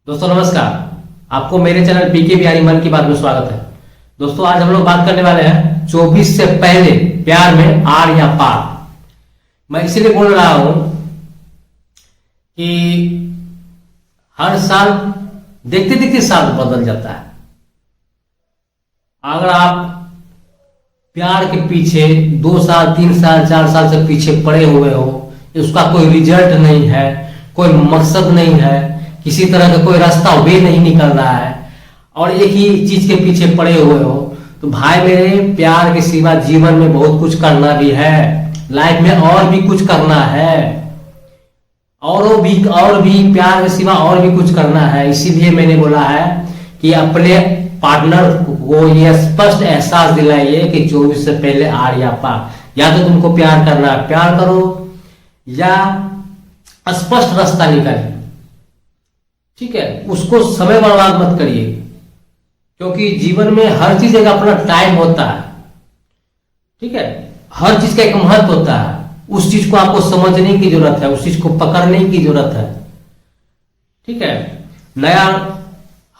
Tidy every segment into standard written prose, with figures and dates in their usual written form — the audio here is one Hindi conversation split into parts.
दोस्तों नमस्कार। आपको मेरे चैनल पीके बिहारी मन की बात में स्वागत है। दोस्तों आज हम लोग बात करने वाले हैं 24 से पहले प्यार में आर या पार। मैं इसीलिए बोल रहा हूं कि हर साल देखते देखते साल बदल जाता है। अगर आप प्यार के पीछे 2 साल 3 साल 4 साल से पीछे पड़े हुए हो, उसका कोई रिजल्ट नहीं है, कोई मकसद नहीं है, किसी तरह का कोई रास्ता वे नहीं निकल रहा है और एक ही चीज के पीछे पड़े हुए हो, तो भाई मेरे प्यार के सिवा जीवन में बहुत कुछ करना भी है, लाइफ में और भी कुछ करना है, और भी प्यार के सिवा और भी कुछ करना है। इसीलिए मैंने बोला है कि अपने पार्टनर को ये स्पष्ट एहसास दिलाइए कि 24 से पहले आर या पार। या तो तुमको प्यार करना है, प्यार करो, या स्पष्ट रास्ता निकालिए। ठीक है, उसको समय बर्बाद मत करिए, क्योंकि जीवन में हर चीज एक अपना टाइम होता है। ठीक है, हर चीज का एक महत्व होता है। उस चीज को आपको समझने की जरूरत है, उस चीज को पकड़ने की जरूरत है। ठीक है,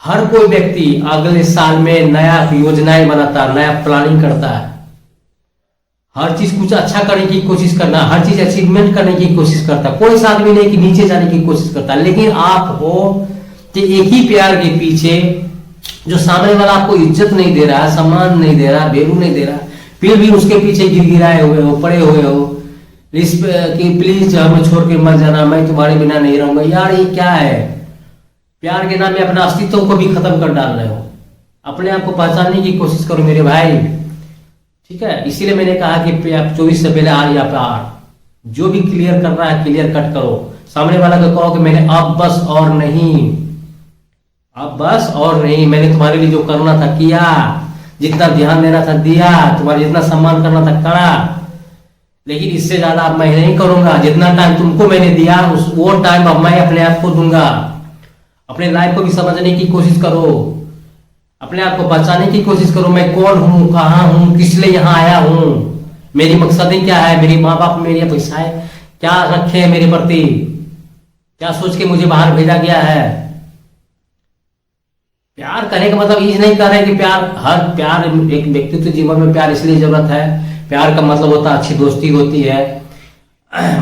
हर कोई व्यक्ति अगले साल में नया योजनाएं बनाता है, नया प्लानिंग करता है। हर चीज कुछ अच्छा करने की कोशिश करना, हर चीज अचीवमेंट करने की कोशिश करता है। कोई आदमी नहीं कि नीचे जाने की कोशिश करता, लेकिन आप हो कि एक ही प्यार के पीछे जो सामने वाला आपको इज्जत नहीं दे रहा, सम्मान नहीं दे रहा, वैल्यू नहीं दे रहा, फिर भी उसके पीछे गिड़गिड़ाए हुए हो, पड़े हुए हो कि प्लीज हमें छोड़ के मत जाना, मैं तुम्हारे बिना नहीं रहूंगा। यार ये क्या है? प्यार के नाम में अपना अस्तित्व को भी खत्म कर डाल रहे हो। अपने आप को पहचानने की कोशिश करो मेरे भाई। ठीक है, इसीलिए मैंने कहा कि 24 से पहले आर या पार। जो भी क्लियर कर रहा है क्लियर कट करो। सामने वाला को कहो कि मैंने अब बस और नहीं, अब बस और नहीं, मैंने तुम्हारे लिए जो करना था किया, जितना ध्यान देना था दिया, तुम्हारा जितना सम्मान करना था करा, लेकिन इससे ज्यादा अब मैं नहीं करूंगा। जितना टाइम तुमको मैंने दिया वो टाइम अब मैं अपने आप को दूंगा। अपने लाइफ को भी समझने की कोशिश करो, अपने आप को बचाने की कोशिश करो। मैं कौन हूं, कहां हूं, किस लिए यहाँ आया हूं, मेरी मकसदें क्या है, मेरी माँ बाप मेरी अपेक्षाएं क्या रखे हैं मेरे प्रति, क्या सोच के मुझे बाहर भेजा गया है। प्यार करने का मतलब ये नहीं कर रहे कि प्यार एक व्यक्तित्व जीवन में प्यार इसलिए जरूरत है। प्यार का मतलब होता है अच्छी दोस्ती होती है,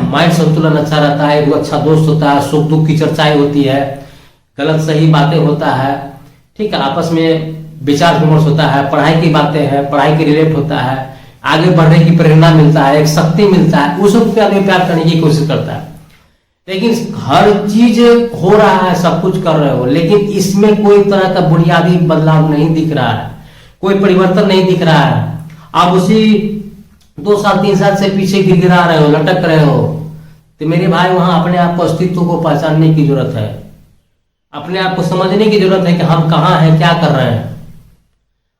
माइंड संतुलन अच्छा रहता है, वो अच्छा दोस्त होता है, सुख दुख की चर्चाएं होती है, गलत सही बातें होता है। ठीक है, आपस में विचार विमर्श होता है, पढ़ाई की बातें हैं, पढ़ाई के रिलेट होता है, आगे बढ़ने की प्रेरणा मिलता है, एक शक्ति मिलता है, उस वक्त प्यार करने की कोशिश करता है। लेकिन हर चीज हो रहा है, सब कुछ कर रहे हो, लेकिन इसमें कोई तरह का बुनियादी बदलाव नहीं दिख रहा है, कोई परिवर्तन नहीं दिख रहा है। आप उसी 2 साल 3 साल से पीछे गिरा रहे हो, लटक रहे हो। तो मेरे भाई वहां अपने आप को अस्तित्व को पहचानने की जरूरत है, अपने आप को समझने की जरूरत है कि हम कहाँ हैं, क्या कर रहे हैं।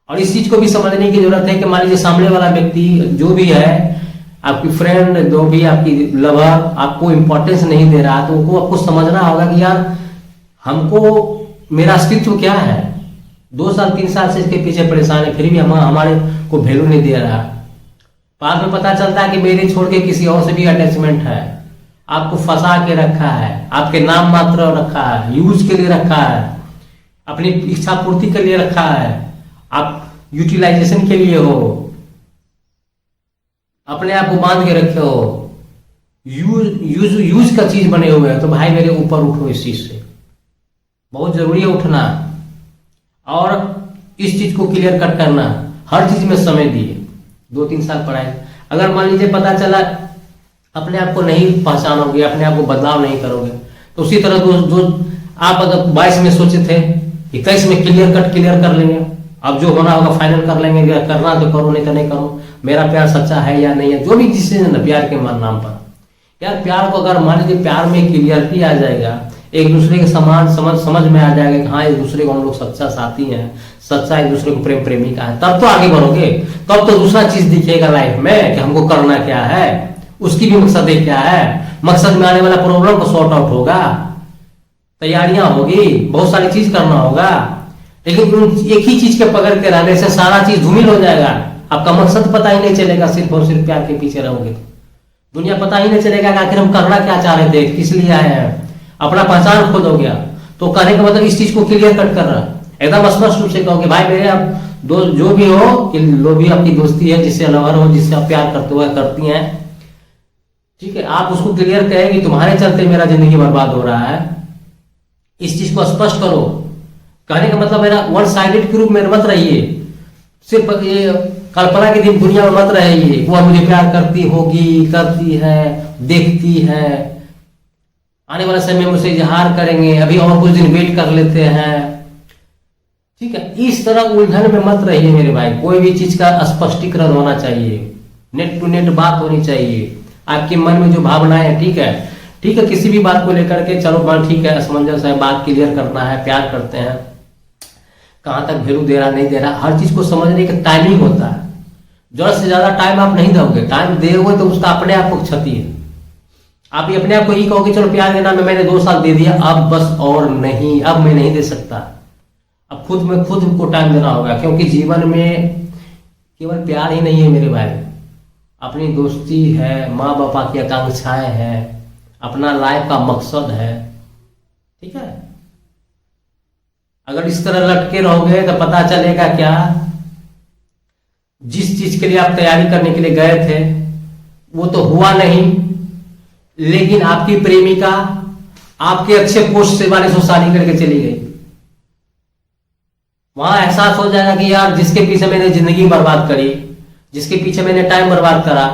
और इस चीज को भी समझने की जरूरत है कि मान लीजिए सामने वाला व्यक्ति जो भी है, आपकी फ्रेंड, जो भी आपकी लवर आपको इंपॉर्टेंस नहीं दे रहा, तो उनको आपको समझना होगा कि यार हमको मेरा अस्तित्व क्या है। 2 साल 3 साल से इसके पीछे परेशान है, फिर भी हमारे को वैल्यू नहीं दे रहा। बाद में पता चलता है कि मेरे छोड़ के किसी और से भी अटैचमेंट है, आपको फंसा के रखा है, आपके नाम मात्र रखा है, यूज के लिए रखा है, अपनी इच्छा पूर्ति के लिए रखा है, आप यूटिलाइजेशन के लिए हो, अपने आप को बांध के रखे हो, यूज का चीज बने हुए हैं। तो भाई मेरे ऊपर उठो, इस चीज से बहुत जरूरी है उठना और इस चीज को क्लियर कट करना। हर चीज में समय दिए, 2-3 साल पढ़ाई। अगर मान लीजिए पता चला अपने आप को नहीं पहचानोगे, अपने आप को बदलाव नहीं करोगे, तो उसी तरह जो आप अगर 22 में सोचे थे 21 में क्लियर कर लेंगे। अब जो होना होगा फाइनल कर लेंगे, करना तो करो, नहीं तो नहीं करो। मेरा प्यार सच्चा है या नहीं है, जो भी डिसीजन है प्यार के नाम पर। यार प्यार को अगर मान लीजिए प्यार में क्लियरिटी आ जाएगा, एक दूसरे के समान समझ में आ जाएगा कि हाँ एक दूसरे को हम लोग सच्चा साथी हैं, सच्चा एक दूसरे को प्रेम प्रेमिका है, तब तो आगे बढ़ोगे। तब तो दूसरा चीज दिखेगा लाइफ में कि हमको करना क्या है, उसकी भी मकसद क्या है, मकसद में आने वाला प्रॉब्लम को सॉर्ट आउट होगा, तैयारियां होगी, बहुत सारी चीज करना होगा। लेकिन एक ही चीज के पकड़ के रहने से सारा चीज धूमिल हो जाएगा, आपका मकसद पता ही नहीं चलेगा। सिर्फ और सिर्फ प्यार के पीछे रहोगे तो दुनिया पता ही नहीं चलेगा कि आखिर हम करना क्या चाह रहे थे, किस लिए आए हैं, अपना पहचान खो दोगे। तो कहने का मतलब इस चीज को क्लियर कट कर रहा है, एकदम स्पष्ट रूप से कहो कि भाई मेरे आप दोस्त जो भी हो, कि लो भी आपकी दोस्ती है, जिससे लवर हो, जिससे आप प्यार करते हो करती हैं, ठीक है, आप उसको क्लियर कहें कि तुम्हारे चलते मेरा जिंदगी बर्बाद हो रहा है, इस चीज को स्पष्ट करो। कहने का मतलब मेरा वन साइडेड के रूप में मत रहिए, सिर्फ ये कल्पना की दुनिया में मत रहिए, वो मुझे प्यार करती होगी, करती है, देखती है, आने वाला समय में मुझसे इजहार करेंगे, अभी और कुछ दिन वेट कर लेते हैं, ठीक है। इस तरह उलझन में मत रहिए मेरे भाई, कोई भी चीज का स्पष्टीकरण होना चाहिए, नेट टू नेट बात होनी चाहिए, आपके मन में जो भावनाएं है, ठीक है, ठीक है, किसी भी बात को लेकर के चलो बात ठीक है, असमंजस है, बात क्लियर करना है, प्यार करते हैं, कहां तक वैल्यू दे रहा नहीं दे रहा, हर चीज को समझने का टाइमिंग होता है। जरूरत से ज्यादा टाइम आप नहीं दोगे, टाइम दोगे तो उसका अपने आप को क्षति है। आप ये अपने आप को ही कहोगे चलो प्यार के नाम में मैंने 2 साल दे दिया, अब बस और नहीं, अब मैं नहीं दे सकता, अब खुद में खुद को टाइम देना होगा, क्योंकि जीवन में केवल प्यार ही नहीं है मेरे भाई, अपनी दोस्ती है, माँ बापा की आकांक्षाएं हैं, अपना लाइफ का मकसद है, ठीक है। अगर इस तरह लटके रहोगे तो पता चलेगा क्या, जिस चीज के लिए आप तैयारी करने के लिए गए थे वो तो हुआ नहीं, लेकिन आपकी प्रेमिका आपके अच्छे पोस्ट से वाले से शादी करके चली गई। वहां एहसास हो जाएगा कि यार जिसके पीछे मैंने जिंदगी बर्बाद करी, जिसके पीछे मैंने टाइम बर्बाद करा,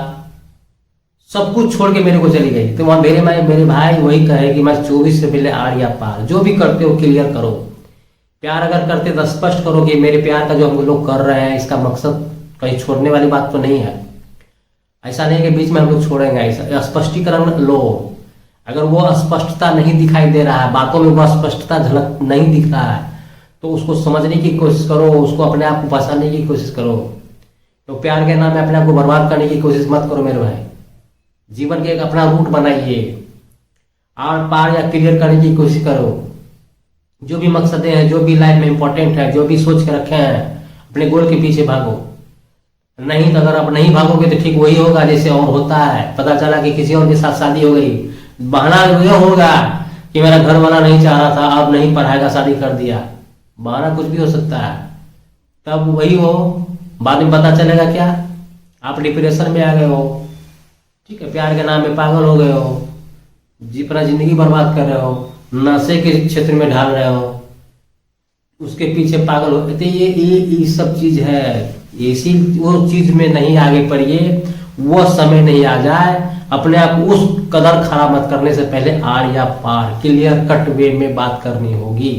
सब कुछ छोड़ के मेरे को चली गई, तो वहां मेरे भाई वही कहे कि मैं 24 से पहले आर या पार, जो भी करते हो क्लियर करो। प्यार अगर करते तो स्पष्ट करो कि मेरे प्यार का जो हम लोग कर रहे हैं इसका मकसद कहीं छोड़ने वाली बात तो नहीं है, ऐसा नहीं कि बीच में हम लोग छोड़ेंगे, ऐसा स्पष्टीकरण लो। अगर वो स्पष्टता नहीं दिखाई दे रहा है, बातों में वो स्पष्टता झलक नहीं दिख रहा है, तो उसको समझने की कोशिश करो, उसको अपने आप को पहचानने की कोशिश करो। तो प्यार के नाम में अपने आप को बर्बाद करने की कोशिश मत करो मेरे भाई, जीवन के एक अपना रूट बनाइए, आर पार या क्लियर करने की कोशिश करो। जो भी मकसदें हैं, जो भी लाइफ में इंपॉर्टेंट है, जो भी सोच के रखे हैं, अपने गोल के पीछे भागो। नहीं तो अगर आप नहीं भागोगे तो ठीक वही होगा जैसे और होता है, पता चला कि किसी और के साथ शादी हो गई, बहाना ये होगा कि मेरा घर वाला नहीं चाह रहा था, अब नहीं पढ़ाएगा, शादी कर दिया, बहाना कुछ भी हो सकता है, तब वही हो, बाद में पता चलेगा क्या आप डिप्रेशन में आ गए हो, ठीक है, प्यार के नाम में पागल हो गए हो, अपना जिंदगी बर्बाद कर रहे हो, नशे के क्षेत्र में ढाल रहे हो, उसके पीछे पागल हो। तो ये सब चीज है, ऐसी वो चीज में नहीं आगे पड़िए, वो समय नहीं आ जाए, अपने आप उस कदर खराब मत करने से पहले आर या पार क्लियर कट वे में बात करनी होगी,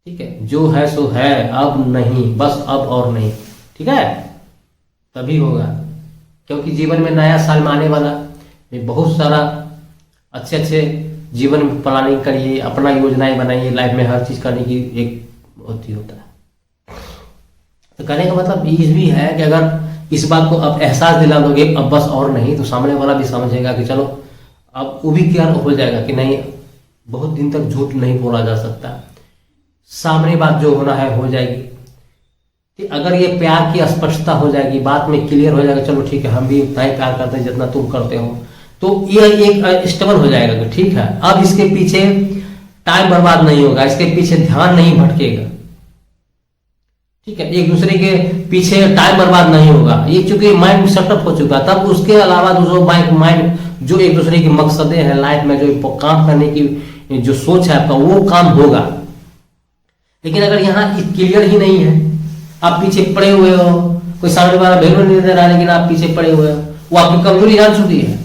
ठीक है। जो है सो है, अब नहीं, बस अब और नहीं, ठीक है, तभी होगा। क्योंकि जीवन में नया साल में आने वाला में बहुत सारा अच्छे जीवन में प्लानिंग करिए, अपना योजनाएं बनाइए, लाइफ में हर चीज करने की एक होता है। तो कहने का मतलब ये भी है कि अगर इस बात को आप एहसास दिला दोगे अब बस और नहीं, तो सामने वाला भी समझेगा कि चलो अब वो भी क्लियर हो जाएगा कि नहीं, बहुत दिन तक झूठ नहीं बोला जा सकता, सामने बात जो होना है हो जाएगी। कि अगर ये प्यार की स्पष्टता हो जाएगी, बात में क्लियर हो जाएगा, चलो ठीक है हम भी उतना ही प्यार करते हैं जितना तुम करते हो, तो ये एक स्टेबल हो जाएगा कि ठीक है अब इसके पीछे टाइम बर्बाद नहीं होगा, इसके पीछे ध्यान नहीं भटकेगा, ठीक है, एक दूसरे के पीछे टाइम बर्बाद नहीं होगा, ये चूंकि माइंड सेटअप हो चुका, तब उसके अलावा जो माइंड जो एक दूसरे की मकसदें हैं लाइफ में, जो काम करने की जो सोच है आपका, वो काम होगा। लेकिन अगर यहाँ क्लियर ही नहीं है, आप पीछे पड़े हुए हो, कोई सामने वाला वैल्यू नहीं दे रहा, लेकिन आप पीछे पड़े हुए हो, वो आपकी कमजोरी जान चुकी है,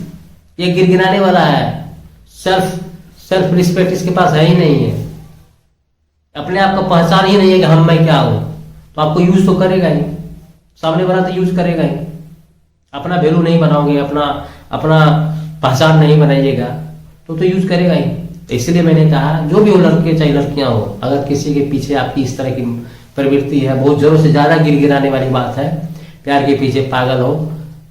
ये गिरगिराने वाला है, सेल्फ रिस्पेक्ट इसके पास है ही नहीं है, अपने आप का पहचान ही नहीं है कि हम मैं क्या हूं, तो आपको यूज तो करेगा ही, सामने वाला तो यूज करेगा ही, अपना वैल्यू नहीं बनाओगे, अपना पहचान नहीं बनाइएगा तो यूज करेगा ही। तो इसलिए मैंने कहा जो भी हो, लड़के चाहे लड़कियां हो, अगर किसी के पीछे आपकी इस तरह की प्रवृत्ति है, बहुत जरूरत से ज्यादा गिरगिराने वाली बात है, प्यार के पीछे पागल हो,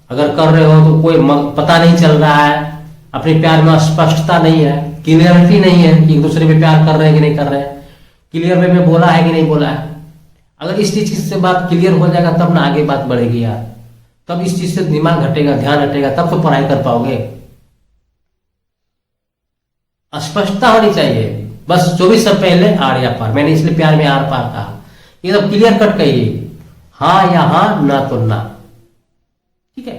अगर कर रहे हो तो कोई पता नहीं चल रहा है, अपने प्यार में स्पष्टता नहीं है, क्लियरिटी नहीं है कि एक दूसरे में प्यार कर रहे हैं कि नहीं कर रहे हैं, क्लियर वे में बोला है कि नहीं बोला है, अगर इस चीज से बात क्लियर हो जाएगा तब ना आगे बात बढ़ेगी यार, तब इस चीज से दिमाग हटेगा, ध्यान हटेगा, तब तो पढ़ाई कर पाओगे। स्पष्टता होनी चाहिए। बस 24 से पहले आर या पार, मैंने इसलिए प्यार में आर पार कहा, ये तो क्लियर कट कहिए, हाँ या हाँ, ना तो ना। ठीक है,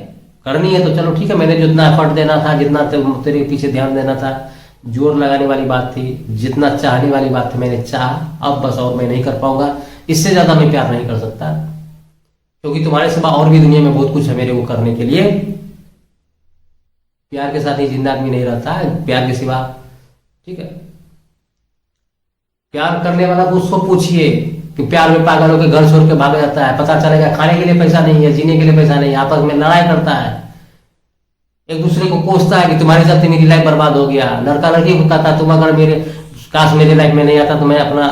करनी है तो चलो ठीक है, मैंने जितना एफर्ट देना था, जितना तेरे पीछे ध्यान देना था, जोर लगाने वाली बात थी, जितना चाहने वाली बात थी मैंने चाहा, अब बस और मैं नहीं कर पाऊंगा, इससे ज्यादा मैं प्यार नहीं कर सकता, क्योंकि तुम्हारे सिवा और भी दुनिया में बहुत कुछ है मेरे को करने के लिए। प्यार के साथ ही जिंदा आदमी नहीं रहता है, प्यार के सिवा। ठीक है, प्यार करने वाला को उसको पूछिए कि प्यार में पागल होकर घर छोड़ के भाग जाता है, पता चलेगा खाने के लिए पैसा नहीं है, जीने के लिए पैसा नहीं है, आपस में लड़ाई करता है, एक दूसरे को कोसता है कि तुम्हारे साथ मेरी लाइफ बर्बाद हो गया। लड़का लड़की को कहता तुम अगर मेरे काश मेरे लाइफ में नहीं आता तो मैं अपना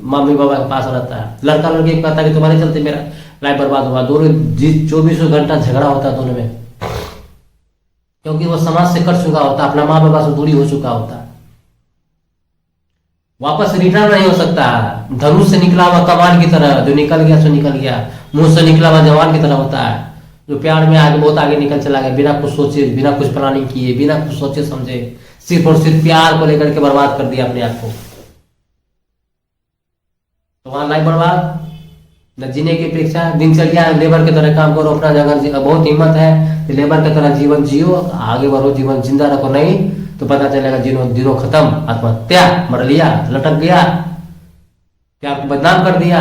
मम्मी पापा के पास रहता है। लड़का लड़की को कहता कि तुम्हारे चलते मेरा लाइफ बर्बाद हुआ। दोनों 24 घंटा झगड़ा होता है दोनों में, क्योंकि वो समाज से कट चुका होता, अपना माँ बाप से दूरी हो चुका होता, वापस रिटर्न नहीं हो सकता। धनुष से निकला हुआ कमान की तरह, जो निकल गया सो निकल गया, मुंह से निकला हुआ जवान की तरह होता है, जो प्यार में आगे बहुत आगे निकल चला गया, बिना कुछ सोचे, बिना कुछ प्लानिंग किए, बिना कुछ सोचे समझे, सिर्फ और सिर्फ प्यार को लेकर के बर्बाद कर दिया अपने आप को। तो वहां लाइफ बर्बाद, न जीने की अपेक्षा, दिनचर्या लेबर की तरह काम करो, अपना अगर बहुत हिम्मत है तो लेबर की तरह जीवन जियो, आगे बढ़ो, जीवन जिंदा रखो, नहीं तो पता चलेगा दिनों खत्म, आत्महत्या, मर लिया, लटक गया, प्यार को बदनाम कर दिया।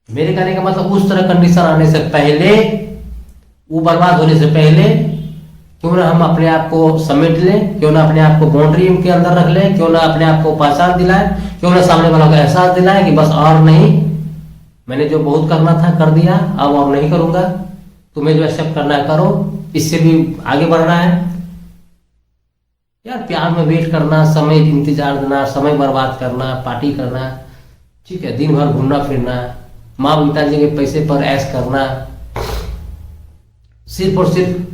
मेरे कहने का मतलब उस तरह कंडीशन आने से पहले, वो बर्बाद होने से पहले, क्यों ना हम अपने आप को समेट लें, क्यों ना अपने आप को बाउंड्री के अंदर रख लें, क्यों ना अपने आप को पहचान दिलाएं, क्यों ना सामने वालों का एहसास दिलाएं कि बस और नहीं, मैंने जो बहुत करना था कर दिया, अब और नहीं करूंगा, तुम्हें जो एक्सेप्ट करना है करो, इससे भी आगे बढ़ना है। यार प्यार में वेट करना, समय इंतजार देना, समय बर्बाद करना, पार्टी करना, ठीक है, दिन भर घूमना फिरना, माँ पिताजी के पैसे पर ऐश करना, सिर्फ और सिर्फ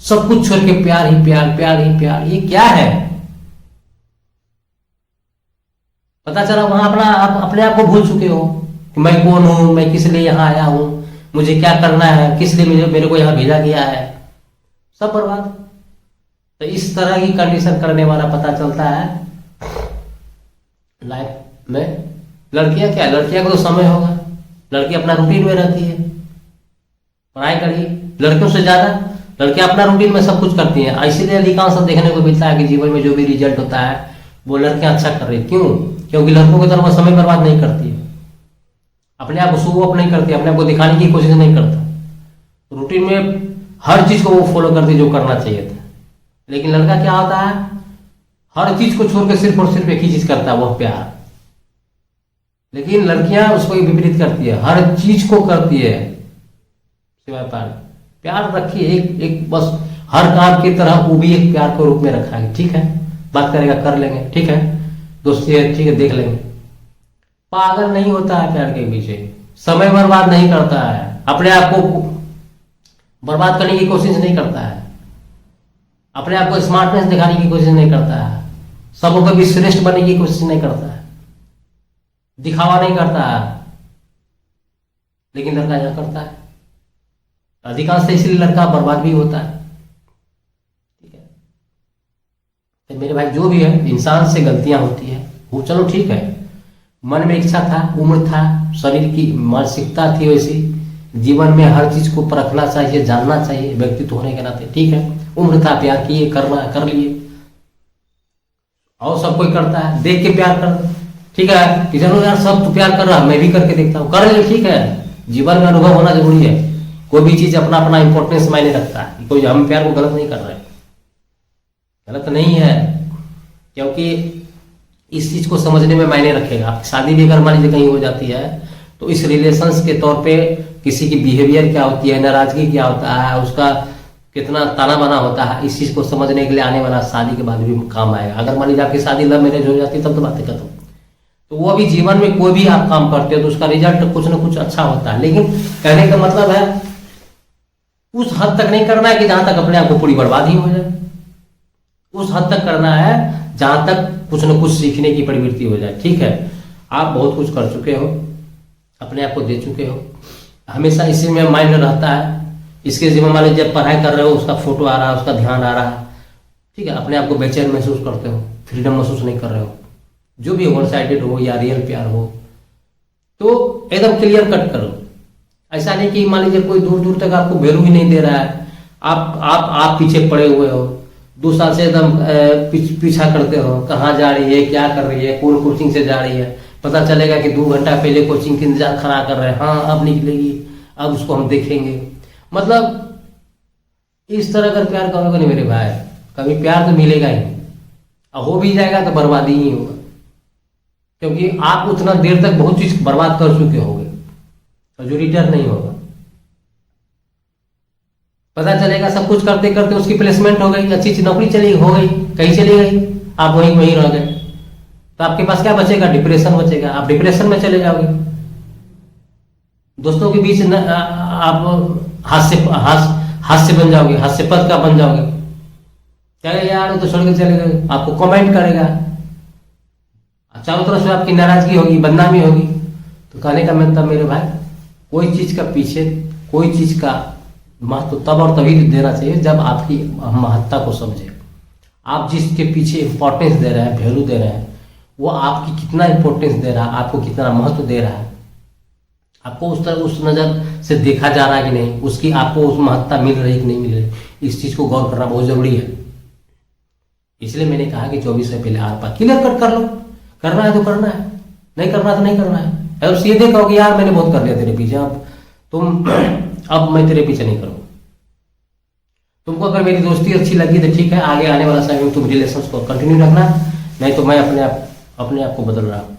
सब कुछ छोड़ के प्यार ही प्यार, प्यार ही प्यार, ये क्या है? पता चला वहां अपने आप को भूल चुके हो कि मैं कौन हूं, मैं किस लिए यहाँ आया हूं, मुझे क्या करना है, किस लिए मेरे को यहाँ भेजा गया है, सब बर्बाद। तो इस तरह की कंडीशन करने वाला पता चलता है लाइफ में। लड़कियां क्या, लड़कियां को तो समय होगा, लड़की अपना रूटीन में रहती है, पढ़ाई करिए, लड़कियों से ज्यादा लड़कियां अपना रूटीन में सब कुछ करती हैं। इसीलिए अधिकांश देखने को मिलता है कि जीवन में जो भी रिजल्ट होता है वो लड़कियां अच्छा कर रही। क्यों? क्योंकि लड़कों की तरफ वो समय बर्बाद नहीं करती है, अपने आप को शो ऑफ नहीं करती, अपने आप को दिखाने की कोशिश नहीं करता, रूटीन में हर चीज को वो फॉलो करती जो करना चाहिए था। लेकिन लड़का क्या होता है, हर चीज को छोड़ के सिर्फ और सिर्फ एक ही चीज करता है, वो प्यार। लेकिन लड़कियां उसको विपरीत करती है, हर चीज को करती है सिवाय प्यार। प्यार रखिए एक बस, हर काम की तरह वो भी एक प्यार के रूप में रखा है। ठीक है, बात करेगा कर लेंगे, ठीक है, दोस्ती है, ठीक है, देख लेंगे। पागल नहीं होता है प्यार के पीछे, समय बर्बाद नहीं करता है, अपने आप को बर्बाद करने की कोशिश नहीं करता है, अपने आप को स्मार्टनेस दिखाने की कोशिश नहीं करता है, सबों को भी श्रेष्ठ बनने की कोशिश नहीं करता है, दिखावा नहीं करता है। लेकिन लड़का यह करता है, अधिकांश इसलिए लड़का बर्बाद भी होता है। ठीक है, तो मेरे भाई जो भी है, इंसान से गलतियां होती है, वो चलो ठीक है, मन में इच्छा था, उम्र था, शरीर की मानसिकता थी वैसी, जीवन में हर चीज को परखना चाहिए, जानना चाहिए व्यक्तित्व होने के नाते। ठीक है, उम्र था, प्यार किए, करना कर लिए, और सब कोई करता है, देख के प्यार कर, ठीक है, कि चलो यार सब तो प्यार कर रहा, मैं भी करके देखता हूँ, कर ले, ठीक है। जीवन में अनुभव होना जरूरी है, कोई भी चीज अपना अपना इंपॉर्टेंस मायने रखता है, कोई हम प्यार को गलत नहीं कर रहे, गलत नहीं है, क्योंकि इस चीज को समझने में मायने रखेगा। शादी भी अगर मान लीजिए कहीं हो जाती है तो इस रिलेशंस के तौर पे किसी की बिहेवियर क्या होती है, नाराजगी क्या होता है, उसका कितना ताना बाना होता है, इस चीज को समझने के लिए आने वाला शादी के बाद भी काम आएगा। अगर मान लीजिए आपकी शादी लव मैरिज हो जाती है तब तो बातें खत्म। तो वो अभी जीवन में कोई भी आप काम करते हो तो उसका रिजल्ट कुछ ना कुछ अच्छा होता है, लेकिन कहने का मतलब है उस हद तक नहीं करना है कि जहां तक अपने आप को पूरी बर्बादी हो जाए, उस हद तक करना है जहां तक कुछ न कुछ सीखने की प्रवृत्ति हो जाए। ठीक है, आप बहुत कुछ कर चुके हो, अपने आप को दे चुके हो, हमेशा इसी में माइंड रहता है, इसके जिम्मे मान लीजिए जब पढ़ाई कर रहे हो उसका फोटो आ रहा है, उसका ध्यान आ रहा है, ठीक है, अपने आप को बेचैन महसूस करते हो, फ्रीडम महसूस नहीं कर रहे हो, जो भी वन साइडेड हो या रियल प्यार हो, तो एकदम क्लियर कट करो। ऐसा नहीं कि मान लीजिए कोई दूर दूर तक आपको वैल्यू ही नहीं दे रहा है, आप पीछे पड़े हुए हो, 2 साल से एकदम पीछा करते हो, कहाँ जा रही है, क्या कर रही है, कौन कोचिंग से जा रही है, पता चलेगा कि 2 घंटा पहले कोचिंग की इंतजार खड़ा कर रहे हैं, हाँ अब निकलेगी, अब उसको हम देखेंगे। मतलब इस तरह अगर प्यार करोगे नहीं मेरे भाई, कभी प्यार तो मिलेगा ही, और हो भी जाएगा तो बर्बादी ही होगा, क्योंकि आप उतना देर तक बहुत चीज बर्बाद कर चुके होंगे और जो रिटर्न नहीं होगा। पता चलेगा सब कुछ करते करते उसकी प्लेसमेंट हो गई, अच्छी नौकरी चली हो गई, कहीं चली गई, आप वहीं वहीं रह गए, तो आपके पास क्या बचेगा? डिप्रेशन बचेगा, आप डिप्रेशन में चले जाओगे। दोस्तों के बीच आप हास्य बन जाओगे, हास्यपद का बन जाओगे, क्या यार तो छोड़ के चले गए, आपको कमेंट करेगा, चारों तरफ से आपकी नाराजगी होगी, बदनामी होगी। तो कहने का मतलब मेरे भाई, कोई चीज का पीछे कोई चीज का महत्व तब और तभी देना चाहिए जब आपकी महत्ता को समझे। आप जिसके पीछे इंपॉर्टेंस दे रहे हैं, वैल्यू दे रहे हैं, वो आपकी कितना इंपॉर्टेंस दे रहा है, आपको कितना महत्व दे रहा है, आपको उस नजर से देखा जा रहा है कि नहीं, उसकी आपको उस महत्ता मिल रही कि नहीं मिल रही, इस चीज को गौर करना बहुत जरूरी है। इसलिए मैंने कहा कि 24 से पहले आर पार क्लियर कट कर लो, करना है तो करना है, नहीं करना तो नहीं करना है। और सीधे कहो कि यार मैंने बहुत कर लिया तेरे पीछे, अब मैं तेरे पीछे नहीं करूँ। तुमको अगर मेरी दोस्ती अच्छी लगी तो ठीक है, आगे आने वाला समय में तुम रिलेशन को कंटिन्यू रखना, नहीं तो मैं अपने आप को बदल रहा हूँ।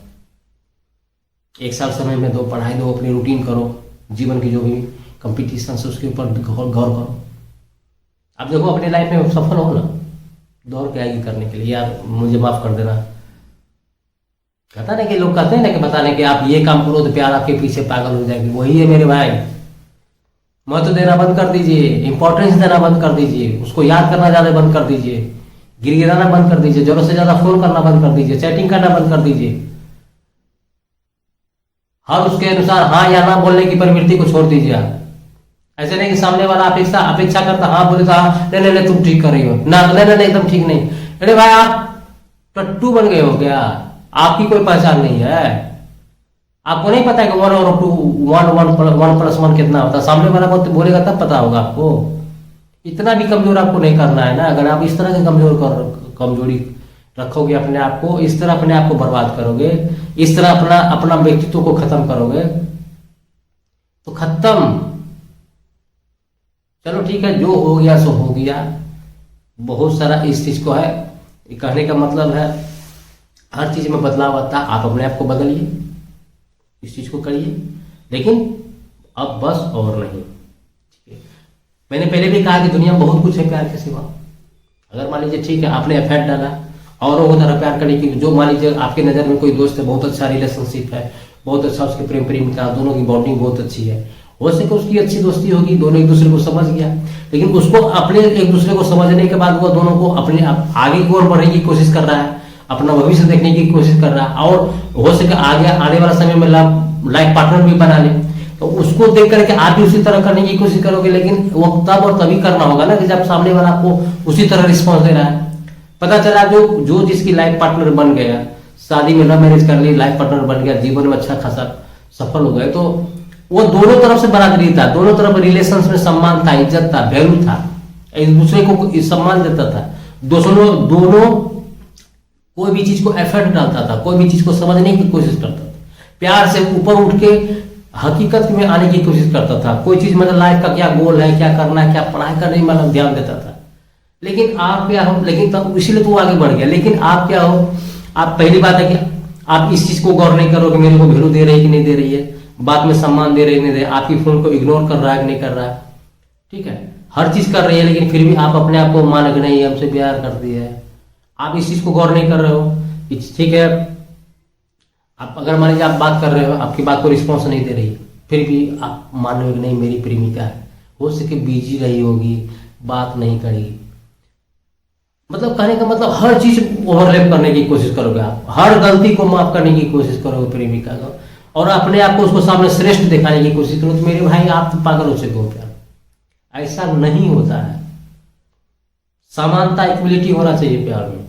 1 साल समय में दो, पढ़ाई दो, अपनी रूटीन करो, जीवन की जो भी कंपटीशन है उसके ऊपर गौर करो। अब देखो अपनी लाइफ में सफल हो ना, दौड़ के आएगी करने के लिए, यार मुझे माफ कर देना। कहता नहीं कि लोग कहते हैं ना कि बताने कि आप ये काम करो तो प्यार आपके पीछे पागल हो जाएगी, वही है मेरे भाई। महत्व देना बंद कर दीजिए, इंपॉर्टेंस देना बंद कर दीजिए, उसको याद करना ज्यादा बंद कर दीजिए, गिड़गिड़ाना बंद कर दीजिए, जरूरत से ज्यादा फोन करना बंद कर दीजिए, चैटिंग करना बंद कर दीजिए। हर उसके अनुसार हाँ या ना बोलने की प्रवृत्ति को छोड़ दीजिए आप। ऐसे नहीं कि सामने वाला अपेक्षा करता, हाँ बोले तो हाँ नहीं तुम ठीक कर रही हो ना, नहीं एकदम ठीक नहीं। अरे भाई आप टट्टू बन गए हो क्या? आपकी कोई पहचान नहीं है, आपको नहीं पता है कि 1 और 2 1 + 1 कितना होता है। सामने वाला को बोलेगा तब पता होगा आपको। इतना भी कमजोर आपको नहीं करना है ना। अगर आप इस तरह के कमजोरी रखोगे अपने आप को, इस तरह अपने आप को बर्बाद करोगे, इस तरह अपना व्यक्तित्व को खत्म करोगे तो खत्म। चलो ठीक है, जो हो गया सो हो गया। बहुत सारा इस चीज को है, कहने का मतलब है हर चीज में बदलाव आता है। आप अपने आप को बदलिए, इस चीज को करिए, लेकिन अब बस और नहीं। ठीक है, मैंने पहले भी कहा कि दुनिया में बहुत कुछ है प्यार के सिवा। अगर मान लीजिए ठीक है आपने एफर्ट डाला औरों को तरह प्यार करने की, जो मान लीजिए आपके नज़र में कोई दोस्त है, बहुत अच्छा रिलेशनशिप है, बहुत अच्छा उसके प्रेम प्रेमिका, दोनों की बॉन्डिंग बहुत अच्छी है, हो सके उसकी अच्छी दोस्ती होगी, दोनों एक दूसरे को समझ गया, लेकिन उसको अपने एक दूसरे को समझने के बाद वो दोनों को अपने आगे की ओर बढ़ने की कोशिश कर रहा है, अपना भविष्य देखने की कोशिश कर रहा है, और हो सके आगे आने वाला समय में लाइफ पार्टनर भी बना ले, तो उसको देख करके आप भी उसी तरह करने की कोशिश करोगे। लेकिन वो तब और तभी करना होगा ना कि जब सामने वाला आपको उसी तरह रिस्पॉन्स दे रहा है। पता चला जो जिसकी लाइफ पार्टनर बन गया, शादी में लव मैरिज कर ली, लाइफ पार्टनर बन गया, जीवन में अच्छा खासा सफल हो गए, तो वो दोनों तरफ से बराबरी था, दोनों तरफ रिलेशन में सम्मान था, इज्जत था, वैल्यू था, एक दूसरे को सम्मान देता था, दोनों कोई भी चीज को एफर्ट डालता था, कोई भी चीज को समझने की कोशिश करता था, प्यार से ऊपर उठ के हकीकत में आने की कोशिश करता था, कोई चीज मतलब लाइफ का क्या गोल है, क्या करना है, क्या पढ़ाई करने में मतलब ध्यान देता था। लेकिन आप क्या हो, लेकिन तब इसीलिए तो आगे बढ़ गया। लेकिन आप क्या हो, आप पहली बात है कि आप इस चीज को गौर नहीं करो कि मेरे को वैल्यू दे रही कि नहीं दे रही है, बात में सम्मान दे रही नहीं दे रही, आपकी फोन को इग्नोर कर रहा है कि नहीं कर रहा है, ठीक है, हर चीज कर रही है, लेकिन फिर भी आप अपने आप को मान के नहीं हमसे प्यार करती है, आप इस चीज को गौर नहीं कर रहे हो। ठीक है, आप अगर मान लीजिए आप बात कर रहे हो, आपकी बात को रिस्पॉन्स नहीं दे रही, फिर भी आप मान लो कि नहीं मेरी प्रेमिका है, हो सके बिजी रही होगी, बात नहीं करेगी, मतलब कहने का मतलब हर चीज ओवरलैप करने की कोशिश करोगे, आप हर गलती को माफ करने की कोशिश करोगे प्रेमिका को, और अपने आप को उसको सामने श्रेष्ठ दिखाने की कोशिश करो, तो मेरे भाई आप तो पागल हो चुके हो। प्यार ऐसा नहीं होता है, समानता, इक्वलिटी होना चाहिए प्यार में।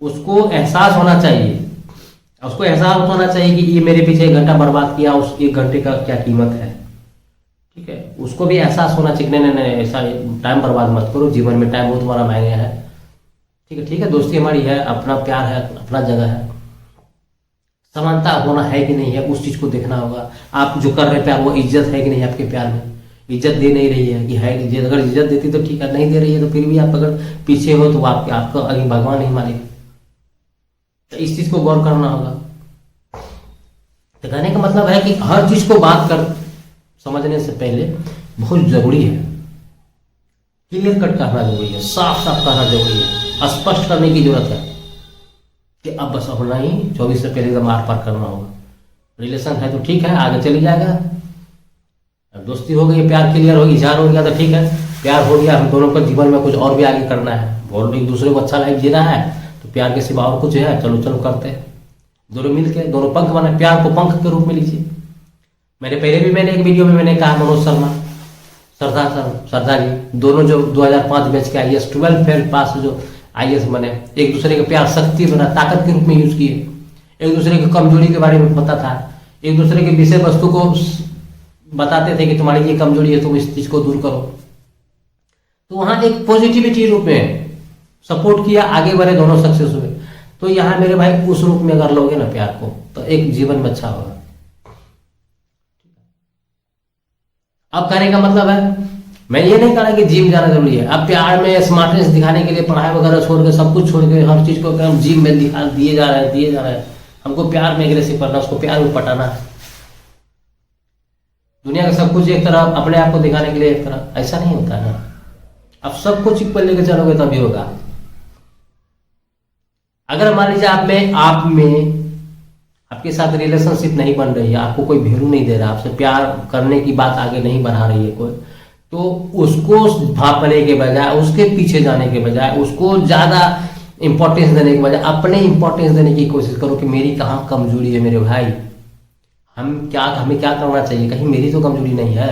उसको एहसास होना चाहिए, उसको एहसास होना चाहिए कि ये मेरे पीछे 1 घंटा बर्बाद किया, उस 1 घंटे का क्या कीमत है। ठीक है, उसको भी एहसास होना चाहिए, नहीं नहीं ऐसा टाइम बर्बाद मत करो, जीवन में टाइम बहुत बड़ा मायने है। ठीक है, दोस्ती हमारी है, अपना प्यार है, अपना जगह है। समानता होना है कि नहीं है, उस चीज को देखना होगा। आप जो कर रहे प्यार, वो इज्जत है कि नहीं आपके प्यार में, इज्जत दे नहीं रही है कि है कि अगर इज्जत देती तो ठीक है, नहीं दे रही है तो फिर भी आप अगर पीछे हो तो आपको अभी भगवान नहीं मानेगा। तो इस चीज को गौर करना होगा। तो कहने का मतलब है कि हर चीज को बात कर समझने से पहले बहुत जरूरी है, क्लियर कट करना जरूरी है, साफ साफ करना जरूरी है, स्पष्ट करने की जरूरत है कि अब बस अपना ही 24 से पहले एकदम आर पार करना होगा। रिलेशन है तो ठीक है, आगे चली जाएगा। दोस्ती हो गई, प्यार क्लियर हो गई, इजहार हो गया तो ठीक है, प्यार हो गया। हम दोनों को जीवन में कुछ और भी आगे करना है और एक दूसरे को अच्छा लाइफ जीना है, तो प्यार के सिवा और कुछ है, चलो चलो करते हैं। दोनों मिलके दोनों पंख बना, प्यार को पंख के रूप में लीजिए। मैंने एक वीडियो में मैंने कहा, मनोज शर्मा, सरदार जी दोनों जो 2005 बैच के IAS 12 फेल पास जो IAS बने, एक दूसरे के प्यार शक्ति बना, ताकत के रूप में यूज किए, एक दूसरे की कमजोरी के बारे में पता था, एक दूसरे के विषय वस्तु को बताते थे कि तुम्हारी ये कमजोरी है, तुम इस चीज को दूर करो। तो वहां एक पॉजिटिविटी रूप में सपोर्ट किया, आगे बढ़े, दोनों सक्सेस हुए। तो यहाँ मेरे भाई उस रूप में अगर लोगे ना प्यार को, तो एक जीवन में अच्छा होगा। अब कहने का मतलब है, मैं ये नहीं कह रहा कि जिम जाना जरूरी है। अब प्यार में स्मार्टनेस दिखाने के लिए पढ़ाई वगैरह छोड़ के, सब कुछ छोड़ के, हर चीज को हम जिम में दिए जा रहे हैं। हमको प्यार में एग्रेसिव करना, उसको प्यार में पटाना है। दुनिया का सब कुछ एक तरह, अपने आप को दिखाने के लिए एक तरह, ऐसा नहीं होता है ना। अब सब कुछ इक्वल लेके चलोगे तभी होगा। अगर मान लीजिए आप में आपके साथ रिलेशनशिप नहीं बन रही है, आपको कोई वैल्यू नहीं दे रहा, आपसे प्यार करने की बात आगे नहीं बढ़ा रही है कोई, तो उसको भापने के बजाय, उसके पीछे जाने के बजाय, उसको ज्यादा इंपॉर्टेंस देने के बजाय अपने इंपॉर्टेंस देने की कोशिश करो कि मेरी कहाँ कमजोरी है मेरे भाई, हमें क्या करना चाहिए, कहीं मेरी तो कमजोरी नहीं है,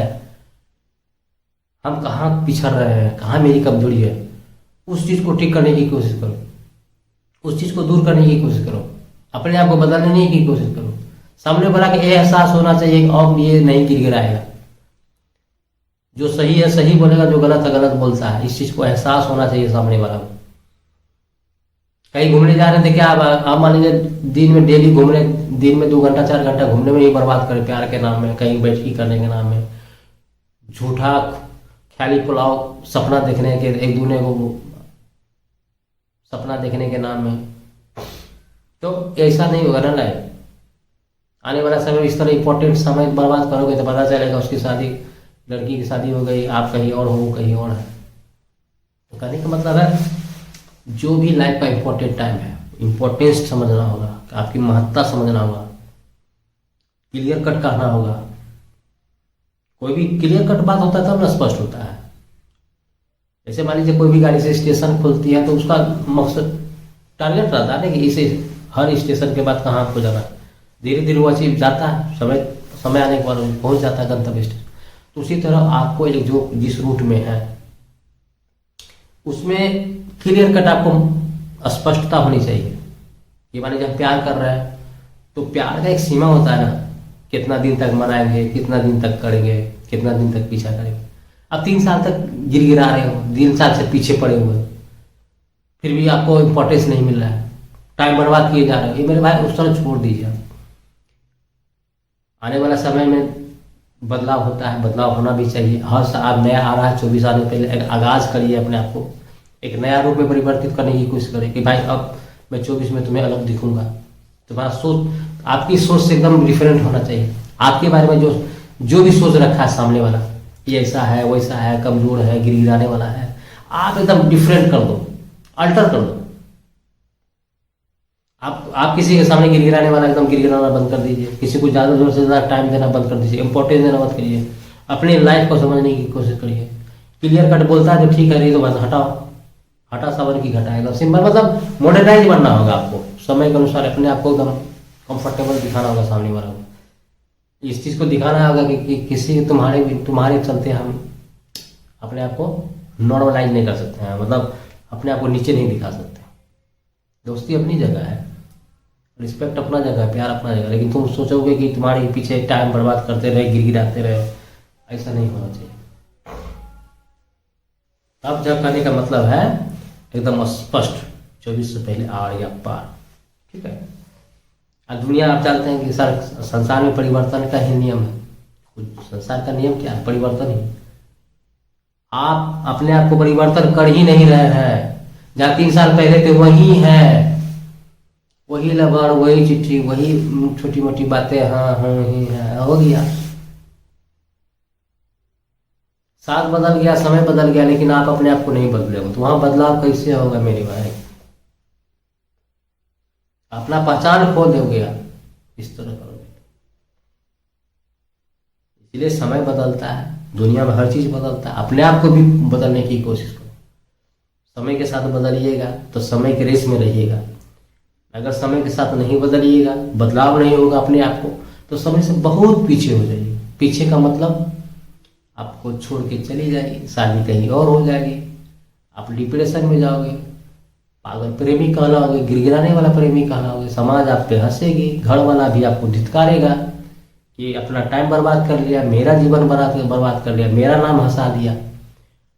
हम कहाँ पिछड़ रहे हैं, कहाँ मेरी कमजोरी है, उस चीज को ठीक करने की कोशिश करो, उस चीज को दूर करने की कोशिश करो, अपने आप को बदलने की कोशिश करो। सामने वाला के एहसास होना चाहिए और ये नहीं गिड़गिड़ाएगा, जो सही है सही बोलेगा, जो गलत है गलत बोलता है, इस चीज को एहसास होना चाहिए सामने वाला को। कहीं घूमने जा रहे थे क्या, आप मान लीजिए दिन में डेली घूमने, दिन में 2 घंटा 4 घंटा घूमने में ही बर्बाद करें प्यार के नाम में, कहीं बैठकी करने के नाम में, झूठा ख्याली पुलाव, सपना देखने के, एक दूसरे को सपना देखने के नाम में, तो ऐसा नहीं होगा ना लाइफ। आने वाला समय इस तरह इंपॉर्टेंट समय बर्बाद करोगे तो पता चलेगा उसकी शादी, लड़की की शादी हो गई, आप कहीं और हो, कहीं और है। तो कहने का मतलब है, जो भी लाइफ का इंपॉर्टेंट टाइम है, इंपॉर्टेंस समझना होगा, आपकी महत्ता समझना होगा, क्लियर कट करना होगा। कोई भी क्लियर कट बात होता है तब ना स्पष्ट होता है। जैसे मान लीजिए कोई भी गाड़ी से स्टेशन खुलती है तो उसका मकसद टारगेट रहता है ना कि इसे हर स्टेशन के बाद कहाँ आपको जाना है, धीरे धीरे वो चीज जाता है, समय आने के बाद पहुंच जाता है गंतव्य स्टेशन। तो उसी तरह आपको जो जिस रूट में है उसमें क्लियर कट आपको स्पष्टता होनी चाहिए। ये मान लीजिए हम प्यार कर रहे हैं तो प्यार का एक सीमा होता है ना, कितना दिन तक मनाएंगे, कितना दिन तक करेंगे, कितना दिन तक पीछा करेंगे। अब 3 साल तक गिरगिरा रहे हो, 3 साल से पीछे पड़े हुए, फिर भी आपको इम्पोर्टेंस नहीं मिल रहा है, टाइम बर्बाद किए जा रहे हैं, ये मेरे भाई उस तरह छोड़ दीजिए। आने वाला समय में बदलाव होता है, बदलाव होना भी चाहिए। हर साल नया आ रहा है, 24 साल पहले एक आगाज करिए, अपने आप को एक नया रूप में परिवर्तित करने की कोशिश करें कि भाई अब मैं 24 में तुम्हें अलग दिखूंगा। तुम्हारा सोच, आपकी सोच से एकदम डिफरेंट होना चाहिए। आपके बारे में जो भी सोच रखा है सामने वाला, ये ऐसा है, वैसा है, कमजोर है, गिरगिराने वाला है, आप एकदम डिफरेंट कर दो, अल्टर कर दो। आप किसी के सामने गिरगिराने वाला एकदम गिरगिराना बंद कर दीजिए, किसी को ज़्यादा जोर से ज़्यादा टाइम देना बंद कर दीजिए, इंपॉर्टेंस देना मत करिए, अपनी लाइफ को समझने की कोशिश करिए। क्लियर कट बोलता है तो ठीक है, नहीं तो बस हटा सबर की घटा, एकदम सिंपल। मतलब मॉडर्नाइज बनना होगा आपको, समय के अनुसार अपने आप को एकदम कंफर्टेबल दिखाना होगा सामने वाला को। इस चीज़ को दिखाना होगा कि किसी तुम्हारे चलते हम अपने आप को नॉर्मलाइज नहीं कर सकते हैं, मतलब अपने आप को नीचे नहीं दिखा सकते। दोस्ती अपनी जगह है, रिस्पेक्ट अपना जगह है, प्यार अपना जगह है, लेकिन तुम सोचोगे कि तुम्हारे पीछे टाइम बर्बाद करते रहे, गिड़गिड़ाते रहे, ऐसा नहीं होना चाहिए। अब जब कहने का मतलब है एकदम स्पष्ट, 24 से पहले आर या पार, ठीक है। अब दुनिया आप जानते हैं कि सर संसार में परिवर्तन का ही नियम है। कुछ संसार का नियम क्या है? परिवर्तन ही। आप अपने आप को परिवर्तन कर ही नहीं रहे हैं। जहाँ 3 साल पहले थे वही है, वही लबड़, वही चिट्ठी, वही छोटी मोटी बातें, हाँ हाँ ही है, हो गया। साल बदल गया, समय बदल गया, लेकिन आप अपने आप को नहीं बदले हो, तो वहां बदलाव कैसे होगा मेरे भाई? अपना पहचान खो दोगे आप इस तरह करोगे। इसलिए समय बदलता है, दुनिया में हर चीज बदलता है, अपने आप को भी बदलने की कोशिश करो। समय के साथ बदलिएगा तो समय के रेस में रहिएगा। अगर समय के साथ नहीं बदलिएगा, बदलाव नहीं होगा अपने आप को, तो समय से बहुत पीछे हो जाइए। पीछे का मतलब आपको छोड़ के चली जाएगी, शादी कहीं और हो जाएगी, आप डिप्रेशन में जाओगे, पागल प्रेमी कहलाओगे, गिरगिराने वाला प्रेमी कहलाओगे, समाज आप पे हंसेगी, घर वाला भी आपको धित्कारेगा कि अपना टाइम बर्बाद कर लिया, मेरा जीवन बर्बाद कर लिया, मेरा नाम हंसा दिया।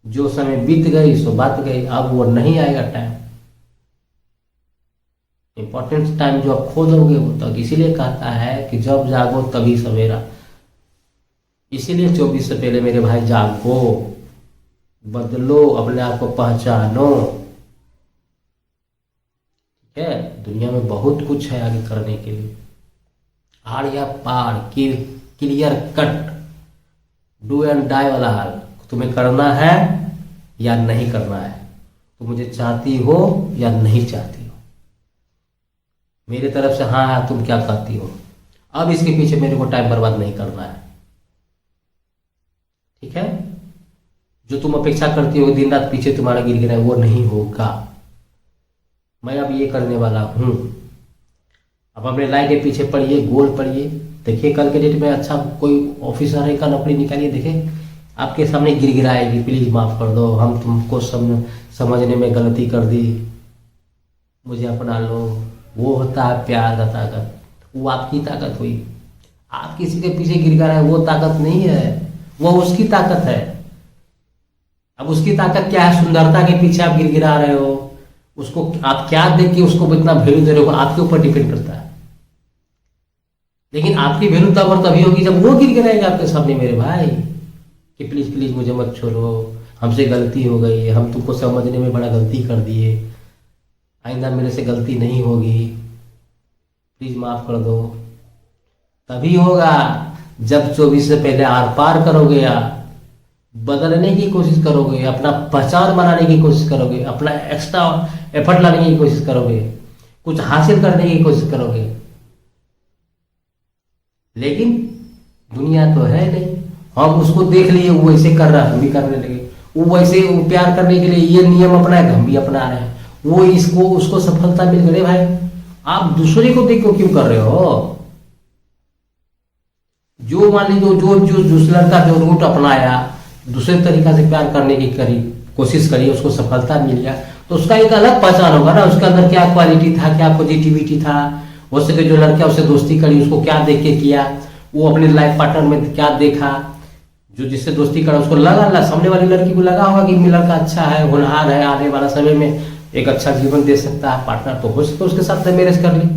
जो समय बीत गई सो बात गई, अब वो नहीं आएगा टाइम। इंपॉर्टेंट टाइम जो आप खो दोगे वो तक। इसीलिए कहता है कि जब जागो तभी सवेरा। इसीलिए 24 से पहले मेरे भाई जागो, बदलो, अपने आप को पहचानो, ठीक है। दुनिया में बहुत कुछ है आगे करने के लिए। आर या पार, clear cut, do and die वाला हाल। तुम्हें करना है या नहीं करना है, तुम मुझे चाहती हो या नहीं चाहती हो। मेरी तरफ से हाँ है, तुम क्या कहती हो। अब इसके पीछे मेरे को टाइम बर्बाद नहीं करना है, ठीक है। जो तुम अपेक्षा करती हो दिन रात पीछे तुम्हारा गिर गिरा है, वो नहीं होगा। मैं अब ये करने वाला हूं। अब अपने लाइफ के पीछे पढ़िए, गोल पढ़िए, देखिए कल के डेट में अच्छा कोई ऑफिसर है का नौकरी निकालिए, देखिए आपके सामने गिरगिराएगी, प्लीज माफ कर दो, हम तुमको समझने में गलती कर दी, मुझे अपना लो। वो होता है प्यार का ताकत, वो आपकी ताकत हुई। आप किसी के पीछे गिर रहे हैं, वो ताकत नहीं है, वो उसकी ताकत है। अब उसकी ताकत क्या है? सुंदरता के पीछे आप गिरा रहे हो, उसको आप क्या देख के उसको इतना वैल्यू दे रहे हो, आपके ऊपर डिपेंड करता है। लेकिन आपकी वैल्यू तभी होगी जब वो गिर गिराएगा आपके सामने मेरे भाई कि प्लीज प्लीज मुझे मत छोड़ो, हमसे गलती हो गई, हम तुमको समझने में बड़ा गलती कर दिए, आइंदा मेरे से गलती नहीं होगी, प्लीज माफ कर दो। तभी होगा जब 24 से पहले आर पार करोगे, या बदलने की कोशिश करोगे, अपना पहचान बनाने की कोशिश करोगे, अपना एक्स्ट्रा एफर्ट लाने की कोशिश करोगे, कुछ हासिल करने की कोशिश करोगे। लेकिन दुनिया तो है नहीं, हम उसको देख लिए वो ऐसे कर रहा है, हम भी करने लगे, वो वैसे प्यार करने के लिए ये नियम अपनाए, हम भी अपना रहे हैं। वो इसको उसको सफलता मिल गई, भाई आप दूसरे को देख क्यों कर रहे हो? जो मान लीजिए जो दूसरे लड़का जो रूट अपनाया, दूसरे तरीका से प्यार करने की कोशिश करी, उसको सफलता मिल गया, तो उसका एक अलग पहचान होगा ना, उसके अंदर क्या क्वालिटी था, क्या पॉजिटिविटी था। हो सके जो लड़का उससे दोस्ती करी, उसको क्या देख के किया, वो अपने लाइफ पार्टनर में क्या देखा, जो जिससे दोस्ती करा उसको लगा, सामने वाली लड़की को लगा होगा कि लड़का अच्छा है, होनहार है, आने वाला समय में एक अच्छा जीवन दे सकता है पार्टनर, तो हो सके उसके साथ मैरिज कर ली।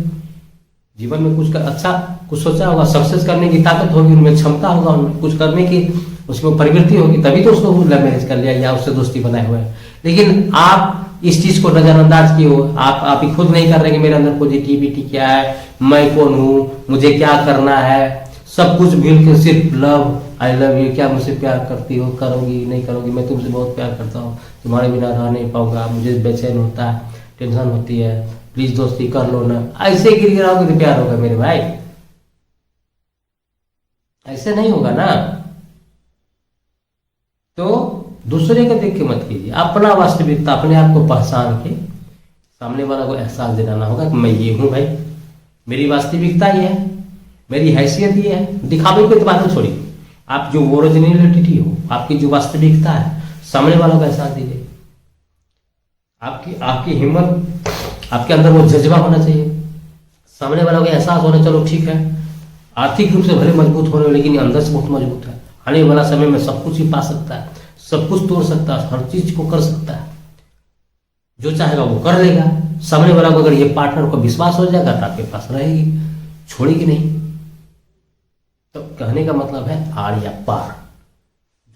जीवन में कुछ अच्छा कुछ सोचा होगा, सक्सेस करने की ताकत होगी उनमें, क्षमता होगा उनमें, कुछ करने की उसमें प्रवृत्ति होगी, तभी तो उसको लव मैरिज कर लिया या उससे दोस्ती बनाए हुए। लेकिन आप इस चीज को नजरअंदाज किए हो, आप ही खुद नहीं कर रहे कि मेरे अंदर पॉजिटिविटी क्या है, मैं कौन हूँ, मुझे क्या करना है, सब कुछ भूल के सिर्फ लव, आई लव यू, क्या मुझसे प्यार करती हो, करोगी नहीं करोगी, मैं तुमसे बहुत प्यार करता हूँ, तुम्हारे बिना रह नहीं पाऊंगा, मुझे बेचैन होता है, टेंशन होती है, प्लीज दोस्ती कर लो ना। ऐसे गिर गिराओगे तो प्यार होगा मेरे भाई? ऐसे नहीं होगा ना। तो दूसरे को देख के मत कीजिए, अपना वास्तविकता, अपने आप को पहचान के सामने वाला को एहसास दिलाना होगा कि मैं ये हूं भाई, मेरी वास्तविकता ये है, मेरी हैसियत ये है। दिखावे को तो बात छोड़िए, आप जो ओरिजिनलिटी हो, आपकी जो वास्तविकता है, सामने वालों का एहसास दीजिए। आपकी आपकी हिम्मत, आपके अंदर वो जज्बा होना चाहिए, सामने वालों का एहसास होना, चलो ठीक है आर्थिक रूप से भले मजबूत होने लेकिन अंदर से बहुत मजबूत है, आने वाला समय में सब कुछ ही पा सकता है, सब कुछ तोड़ सकता है, हर चीज को कर सकता है, जो चाहेगा वो कर लेगा। सामने वाला को अगर ये पार्टनर को विश्वास हो जाएगा तो आपके पास रहेगी, छोड़ेगी नहीं। तो कहने का मतलब है आर या पार,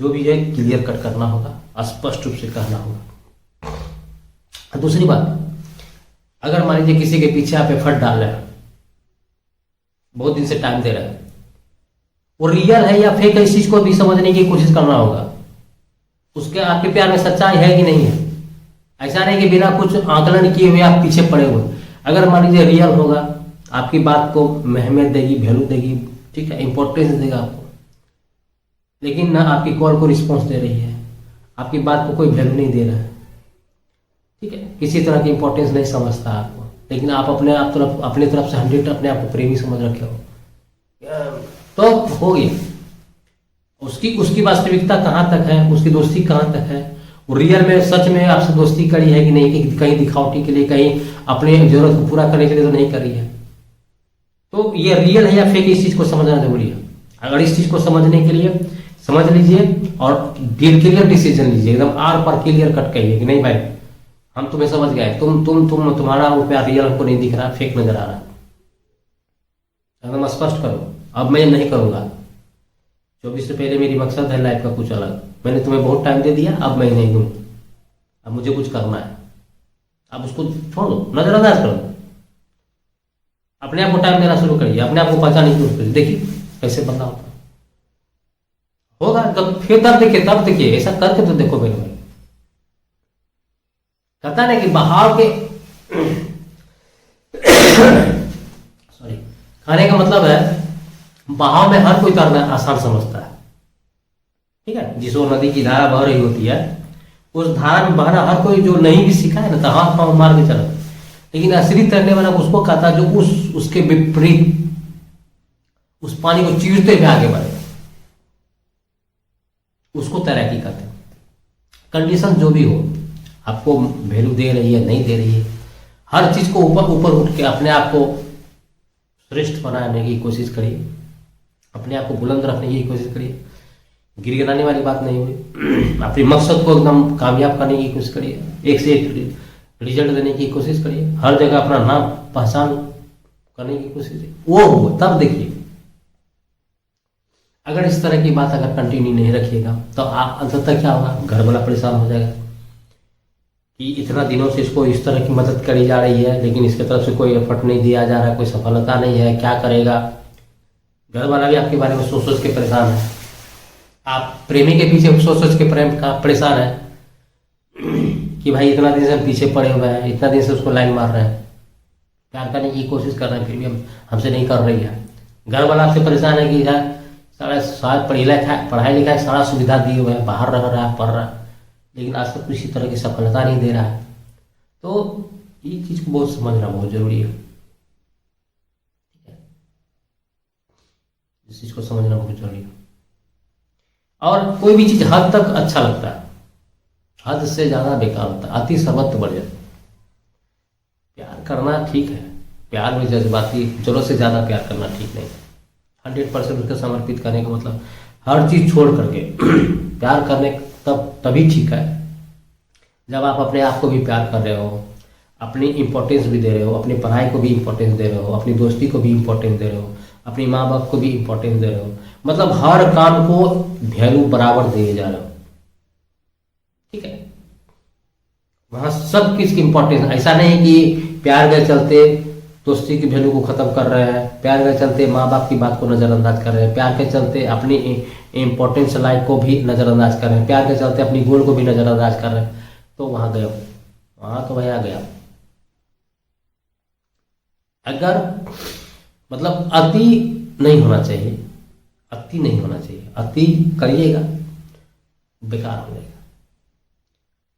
जो भी है क्लियर कट करना होगा, स्पष्ट रूप से कहना होगा। दूसरी बात, अगर मान लीजिए किसी के पीछे आप एफर्ट डाल रहे हैं, बहुत दिन से टाइम दे रहे हैं, वो रियल है या फेक है इस चीज को भी समझने की कोशिश करना होगा। उसके आपके प्यार में सच्चाई है कि नहीं है, ऐसा नहीं कि बिना कुछ आकलन किए हुए आप पीछे पड़े हुए। अगर मान लीजिए रियल होगा, आपकी बात को अहमियत देगी, वैल्यू देगी, ठीक है, इंपॉर्टेंस देगा आपको, लेकिन ना आपकी कॉल को रिस्पॉन्स दे रही है, आपकी बात को कोई वैल्यू नहीं दे रहा है, ठीक है, किसी तरह की इंपॉर्टेंस नहीं समझता आपको, लेकिन आप अपने तरफ से 100 अपने आप को प्रेमी समझ रखे हो, तो हो गया। उसकी वास्तविकता कहाँ तक है, उसकी दोस्ती कहाँ तक है, वो रियल में सच में आपसे दोस्ती करी है कि नहीं, कि कहीं दिखावटी के लिए, कहीं अपने जरूरत को पूरा करने के लिए तो नहीं करी है। तो ये रियल है या फेक, इस चीज को समझना जरूरी है। अगर इस चीज को समझने के लिए समझ लीजिए और क्लियर डिसीजन लीजिए, एकदम आर पर क्लियर कट कहिए कि नहीं भाई हम तुम्हें समझ गए, तुम्हारा वो प्यार रियल हमको नहीं दिख रहा, फेक नजर आ रहा है, एकदम स्पष्ट करो। अब मैं नहीं करूंगा, 24 से पहले मेरी मकसद है लाइफ का कुछ अलग, मैंने तुम्हें बहुत टाइम दे दिया, अब मैं नहीं दूँ, अब मुझे कुछ करना है, अब उसको छोड़ दो, नजरअंदाज कर दो, अपने आप को टाइम देना शुरू करिए, अपने आप को पहचानने शुरू करिए। देखिए कैसे बंदा होगा, तब फिर तब देखिए ऐसा करके तो देखो मेरे भाई, कहता नहीं कि बहाव के सॉरी, खाने का मतलब है बहाव में हर कोई तैरना आसान समझता है, ठीक है, जिस वो नदी की धारा बह रही होती है, उस धारा में बहना हर कोई जो नहीं भी सीखा है ना, तो हाथ पांव मार के चला, लेकिन असली तैरने वाला उसको कहता है जो उसके विपरीत उस पानी को चीरते हुए आगे बढ़े, उसको तैराकी कहते हैं। कंडीशन जो भी हो, आपको वैल्यू दे रही है नहीं दे रही है, हर चीज को ऊपर उठ के अपने आप को श्रेष्ठ बनाने की कोशिश करिए, अपने आप को बुलंद रखने की कोशिश करिए, गिड़गिड़ाने वाली बात नहीं हुई, अपने मकसद को एकदम कामयाब करने की कोशिश करिए, एक से एक रिजल्ट देने की कोशिश करिए, हर जगह अपना नाम पहचान करने की कोशिश, वो हो तब देखिए। अगर इस तरह की बात अगर कंटिन्यू नहीं रखिएगा तो आप अंततः क्या होगा, घर वाला परेशान हो जाएगा कि इतना दिनों से इसको इस तरह की मदद करी जा रही है, लेकिन इसके तरफ से कोई एफर्ट नहीं दिया जा रहा है, कोई सफलता नहीं है, क्या करेगा। घर वाला भी आपके बारे में सोच सोच के परेशान है, आप प्रेमी के पीछे सोच सोच के प्रेम का परेशान है कि भाई इतना दिन से हम पीछे पड़े हुए हैं, इतना दिन से उसको लाइन मार रहे हैं, प्यार करने की कोशिश कर रहे हैं, फिर भी हमसे नहीं कर रही है। घर वाला आपसे परेशान है कि यार सारा पढ़ाई लिखाई सारा सुविधा दिए हुए है, बाहर रह रहा है, पढ़ रहा है, लेकिन आज तक किसी तरह की सफलता नहीं दे रहा है। तो ये चीज को बहुत समझना बहुत जरूरी है, इस चीज को समझना बहुत जरूरी है। और कोई भी चीज हद तक अच्छा लगता है, हद से ज्यादा बेकार होता है, अति सर्वत्र बढ़ जाता है। प्यार करना ठीक है, प्यार में जज्बाती जरूरत से ज्यादा प्यार करना ठीक नहीं है। 100% उसको समर्पित करने का मतलब हर चीज छोड़ करके प्यार करने तभी ठीक है जब आप अपने आप को भी प्यार कर रहे हो, अपनी इंपॉर्टेंस भी दे रहे हो, अपनी पढ़ाई को भी इंपॉर्टेंस दे रहे हो, अपनी दोस्ती को भी इंपॉर्टेंस दे रहे हो, अपनी माँ बाप को भी इंपॉर्टेंस दे रहे हो, मतलब हर काम को वैल्यू बराबर दिए जा रहे हो, ठीक है। वहां सब किस की इंपॉर्टेंस, ऐसा नहीं कि प्यार के चलते दोस्ती की वैल्यू को खत्म कर रहे हैं, प्यार के चलते माँ बाप की बात को नजरअंदाज कर रहे हैं, प्यार के चलते अपनी इंपॉर्टेंस लाइफ को भी नजरअंदाज कर रहे हैं, प्यार के चलते अपनी गोल को भी नजरअंदाज कर रहे हैं। तो वहां गए, वहां तो भैया गया। अगर मतलब अति नहीं होना चाहिए, अति नहीं होना चाहिए, अति करिएगा बेकार हो जाएगा।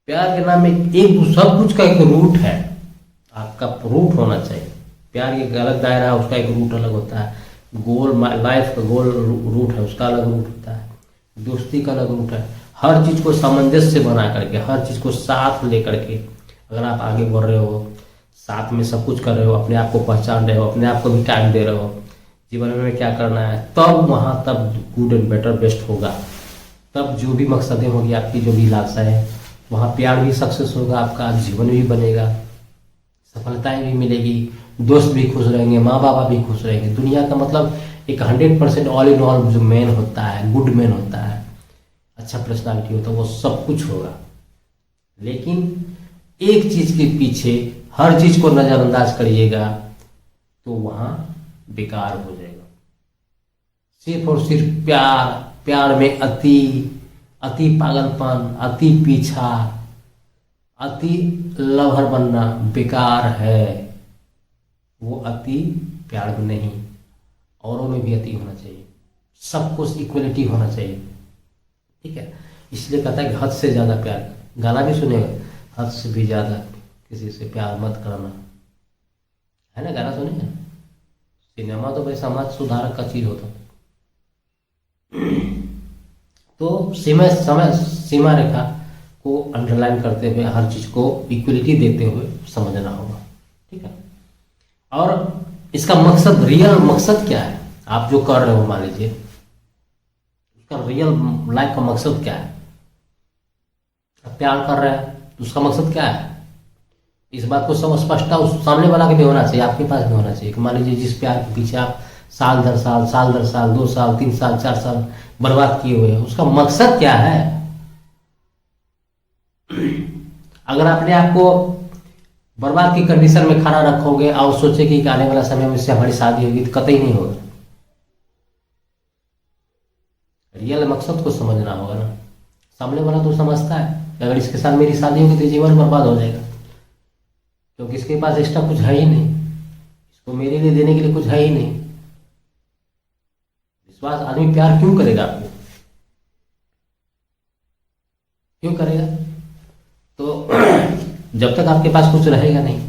प्यार के नाम में एक सब कुछ का एक रूट है, आपका रूट होना चाहिए। प्यार एक अलग दायरा है, उसका एक रूट अलग होता है, गोल लाइफ का गोल रूट है, उसका अलग रूट होता है, दोस्ती का अलग रूट है। हर चीज को सामंजस्य से बना करके, हर चीज को साथ लेकर के अगर आप आगे बढ़ रहे हो, साथ में सब कुछ कर रहे हो, अपने आप को पहचान रहे हो, अपने आप को भी टाइम दे रहे हो, जीवन में क्या करना है, तब वहाँ तब गुड एंड बेटर बेस्ट होगा। तब जो भी मकसदें होगी आपकी, जो भी लालसा है, वहाँ प्यार भी सक्सेस होगा, आपका जीवन भी बनेगा, सफलताएं भी मिलेगी, दोस्त भी खुश रहेंगे, माँ बाप भी खुश रहेंगे। दुनिया का मतलब एक 100% ऑल इन ऑल जो मैन होता है, गुड मैन होता है, अच्छा पर्सनालिटी होता है, वो सब कुछ होगा। लेकिन एक चीज के पीछे हर चीज को नजरअंदाज करिएगा तो वहां बेकार हो जाएगा। सिर्फ और सिर्फ प्यार, प्यार में अति अति पागलपन, अति पीछा, अति लवर बनना बेकार है। वो अति प्यार में नहीं, औरों में भी अति होना चाहिए, सब कुछ इक्वलिटी होना चाहिए, ठीक है। इसलिए कहता है कि हद से ज्यादा प्यार, गाना भी सुनेगा, हद से भी ज्यादा किसी से प्यार मत करना, है ना, गाना सुनेगा। सिनेमा तो भाई समाज सुधारक का चीज होता। तो सीमा रेखा को अंडरलाइन करते हुए हर चीज को इक्वलिटी देते हुए समझना होगा, ठीक है। और इसका मकसद, रियल मकसद क्या है, आप जो कर रहे हो, मान लीजिए उसका रियल लाइफ का मकसद क्या है। आप प्यार कर रहे हैं तो उसका मकसद क्या है, इस बात को सब स्पष्टता उस सामने वाला के भी होना चाहिए, आपके पास भी होना चाहिए। कि मान लीजिए जिस प्यार के पीछे आप साल दर साल 2 साल 3 साल 4 साल बर्बाद किए हुए हैं, उसका मकसद क्या है। अगर अपने आप को बर्बाद की कंडीशन में खड़ा रखोगे और सोचे कि आने वाला समय में इससे हमारी शादी होगी, तो कतई नहीं होगा। रियल मकसद को समझना होगा ना। सामने वाला तो समझता है कि अगर इसके साथ मेरी शादी होगी तो जीवन बर्बाद हो जाएगा, क्योंकि इसके पास एक्स्ट्रा कुछ है ही नहीं, इसको मेरे लिए देने के लिए कुछ है ही नहीं। विश्वास, आदमी प्यार क्यों करेगा आपको, क्यों करेगा। तो जब तक आपके पास कुछ रहेगा नहीं,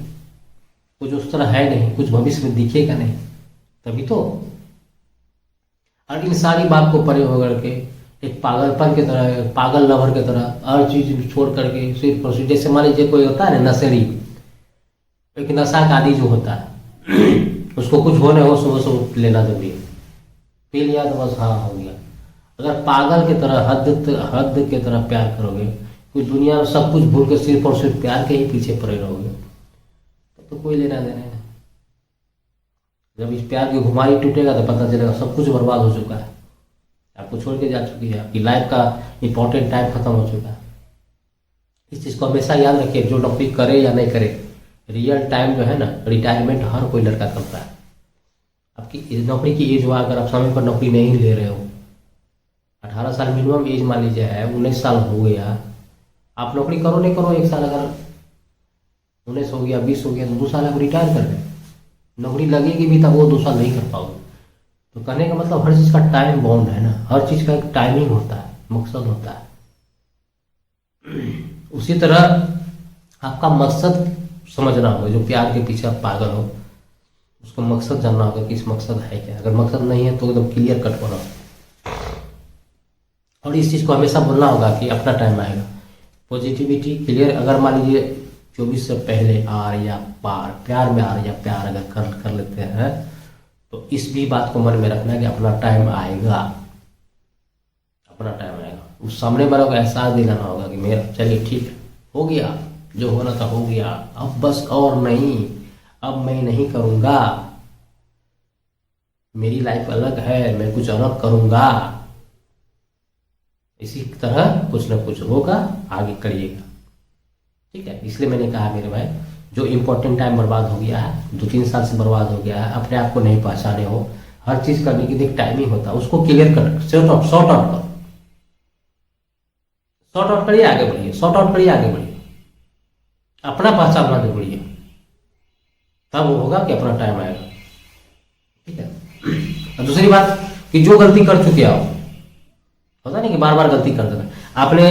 कुछ उस तरह है नहीं, कुछ भविष्य में दिखेगा नहीं, तभी तो। और इन सारी बात को परे होकर के एक पागलपन की तरह, पागल लवर की तरह हर चीज छोड़ करके सिर्फ, जैसे मान लीजिए कोई होता है ना नशेड़ी, एक नशा का आदि जो होता है, उसको कुछ होने हो सुबह सुबह लेना जरूरी है, पी लिया तो बस हाँ हो गया। अगर पागल की तरह हद की तरह प्यार करोगे, कोई दुनिया में सब कुछ भूल के सिर्फ और सिर्फ प्यार के ही पीछे पड़े रहोगे, तो कोई लेना देना है। जब इस प्यार की घुमाई टूटेगा तो पता चलेगा सब कुछ बर्बाद हो चुका है, आपको छोड़ के जा चुकी है, आपकी लाइफ का इंपॉर्टेंट टाइम खत्म हो चुका है। इस चीज़ को हमेशा याद रखिए, जो नौकरी करे या नहीं करे, रियल टाइम जो है ना, रिटायरमेंट हर कोई लड़का करता है। आपकी नौकरी की एज हुआ, अगर आप समय पर नौकरी नहीं ले रहे हो, 18 साल मिनिमम एज मान लीजिए है, 19 साल हो गया, आप नौकरी करो नहीं करो, 1 साल अगर 19 हो गया 20 हो गया तो 2 साल आप रिटायर कर लें, नौकरी लगेगी भी तब वो 2 साल नहीं कर पाओगे। तो कहने का मतलब हर चीज़ का टाइम बाउंड है ना, हर चीज़ का एक टाइमिंग होता है, मकसद होता है। उसी तरह आपका मकसद समझना होगा, जो प्यार के पीछे आप पागल हो, उसको मकसद जानना होगा कि इस मकसद है क्या। अगर मकसद नहीं है तो एकदम क्लियर कट होना, और इस चीज़ को हमेशा बोलना होगा कि अपना टाइम आएगा। पॉजिटिविटी क्लियर, अगर मान लीजिए 24 से पहले आर या पार, प्यार में आर या प्यार अगर कर लेते हैं, तो इस भी बात को मन में रखना है कि अपना टाइम आएगा, अपना टाइम आएगा। उस सामने वालों को एहसास दिलाना होगा कि मेरा चलिए ठीक है, हो गया जो होना था हो गया, अब बस और नहीं, अब मैं नहीं करूँगा, मेरी लाइफ अलग है, मैं कुछ अलग करूँगा। इसी तरह कुछ ना कुछ होगा, आगे करिएगा, ठीक है। इसलिए मैंने कहा मेरे भाई, जो इम्पोर्टेंट टाइम बर्बाद हो गया है, 2-3 साल से बर्बाद हो गया है, अपने आप को नहीं पहचाने हो, हर चीज करने की एक टाइमिंग होता है, उसको क्लियर कर, सॉर्ट आउट करिए, आगे बढ़िए, सॉर्ट आउट करिए, आगे बढ़िए, अपना पहचान आगे बढ़िए, तब वो होगा कि अपना टाइम आएगा, ठीक है। और दूसरी बात कि जो गलती कर चुके हो, होता नहीं कि बार बार गलती कर देना, आपने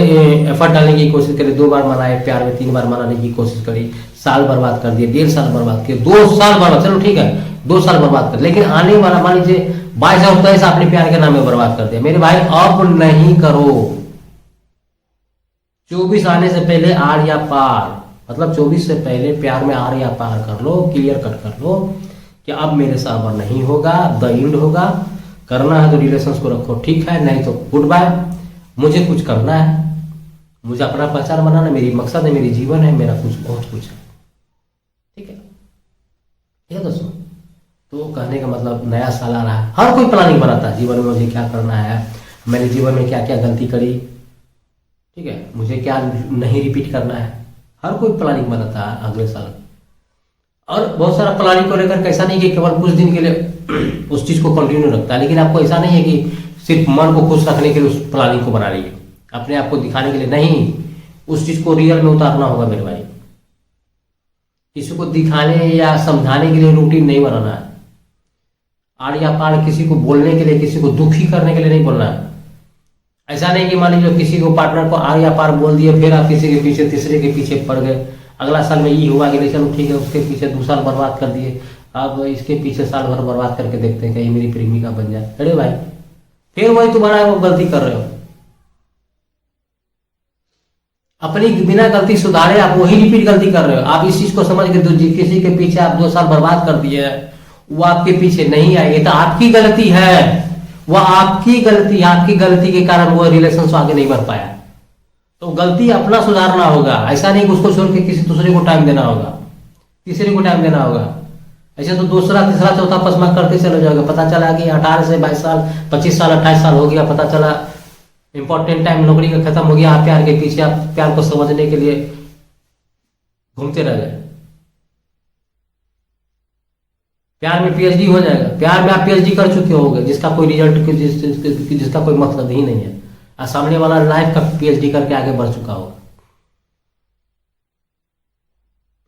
एफर्ट डालने की कोशिश करी, 2 बार मनाए प्यार में, 3 बार मनाने की कोशिश करी, साल बर्बाद कर दिए, 1.5 साल बर्बाद किए, 2 साल बर्बाद, चलो ठीक है 2 साल बर्बाद कर, लेकिन आने वाला मान लीजिए 22 और 23 आपने प्यार के नाम में बर्बाद कर दिया। मेरे भाई अब नहीं करो, 24 आने से पहले आर या पार, मतलब 24 से पहले प्यार में आर या पार कर लो, क्लियर कट कर लो कि अब मेरे से अब नहीं होगा, द एंड होगा। करना है तो रिलेशंस को रखो, ठीक है, नहीं तो गुड बाय। मुझे कुछ करना है, मुझे अपना पहचान बनाना, मेरी मकसद है, मेरी जीवन है, मेरा कुछ बहुत कुछ है, ठीक है, ठीक है दोस्तों। तो कहने का मतलब नया साल आ रहा है, हर कोई प्लानिंग बनाता है जीवन में, मुझे क्या करना है, मैंने जीवन में क्या क्या गलती करी, ठीक है, मुझे क्या नहीं रिपीट करना है, हर कोई प्लानिंग बनाता है अगले साल। और बहुत सारा प्लानिंग को लेकर कैसा नहीं कि केवल कुछ दिन के लिए उस चीज को कंटिन्यू रखता है, लेकिन आपको ऐसा नहीं है कि सिर्फ मन को खुश रखने के लिए उस प्लानिंग को बना रही है, अपने आप को दिखाने के लिए नहीं, उस चीज को रियल में उतारना होगा मेरे भाई। किसी को दिखाने या समझाने के लिए रूटीन नहीं बनाना है, आड़ या पार किसी को बोलने के लिए, किसी को दुखी करने के लिए नहीं बोलना है। ऐसा नहीं कि मान लीजिए किसी को पार्टनर को आर या पार बोल दिए, फिर आप किसी के पीछे, तीसरे के पीछे पड़ गए, अगला साल में ये हुआ कि नहीं चलो ठीक है, उसके पीछे 2 साल बर्बाद कर दिए, अब इसके पीछे साल भर बर्बाद करके देखते हैं कहीं मेरी प्रेमिका बन जाए। अरे भाई, फिर वही तुम्हारा वो गलती कर रहे हो, अपनी बिना गलती सुधारे आप वही रिपीट गलती कर रहे हो। आप इस चीज को समझ के किसी के पीछे आप 2 साल बर्बाद कर दिए, वो आपके पीछे नहीं आए, ये तो आपकी गलती है, वो आपकी गलती के कारण वो रिलेशन से आगे नहीं बढ़ पाया। तो गलती अपना सुधारना होगा, ऐसा नहीं कि उसको छोड़ के किसी दूसरे को टाइम देना होगा, तीसरे को टाइम देना होगा। ऐसे तो दूसरा, तीसरा, चौथा पसमा करते चले जाओगे, पता चला कि 18 से 22 साल, 25 साल, 28 साल हो गया, पता चला इंपॉर्टेंट टाइम नौकरी का खत्म हो गया, आप प्यार के पीछे, आप प्यार को समझने के लिए घूमते रह गए। प्यार में पीएचडी हो जाएगा, प्यार में आप पीएचडी कर चुके होंगे, जिसका कोई रिजल्ट, जिसका कोई मकसद ही नहीं है, और सामने वाला लाइफ का पीएचडी करके आगे बढ़ चुका होगा।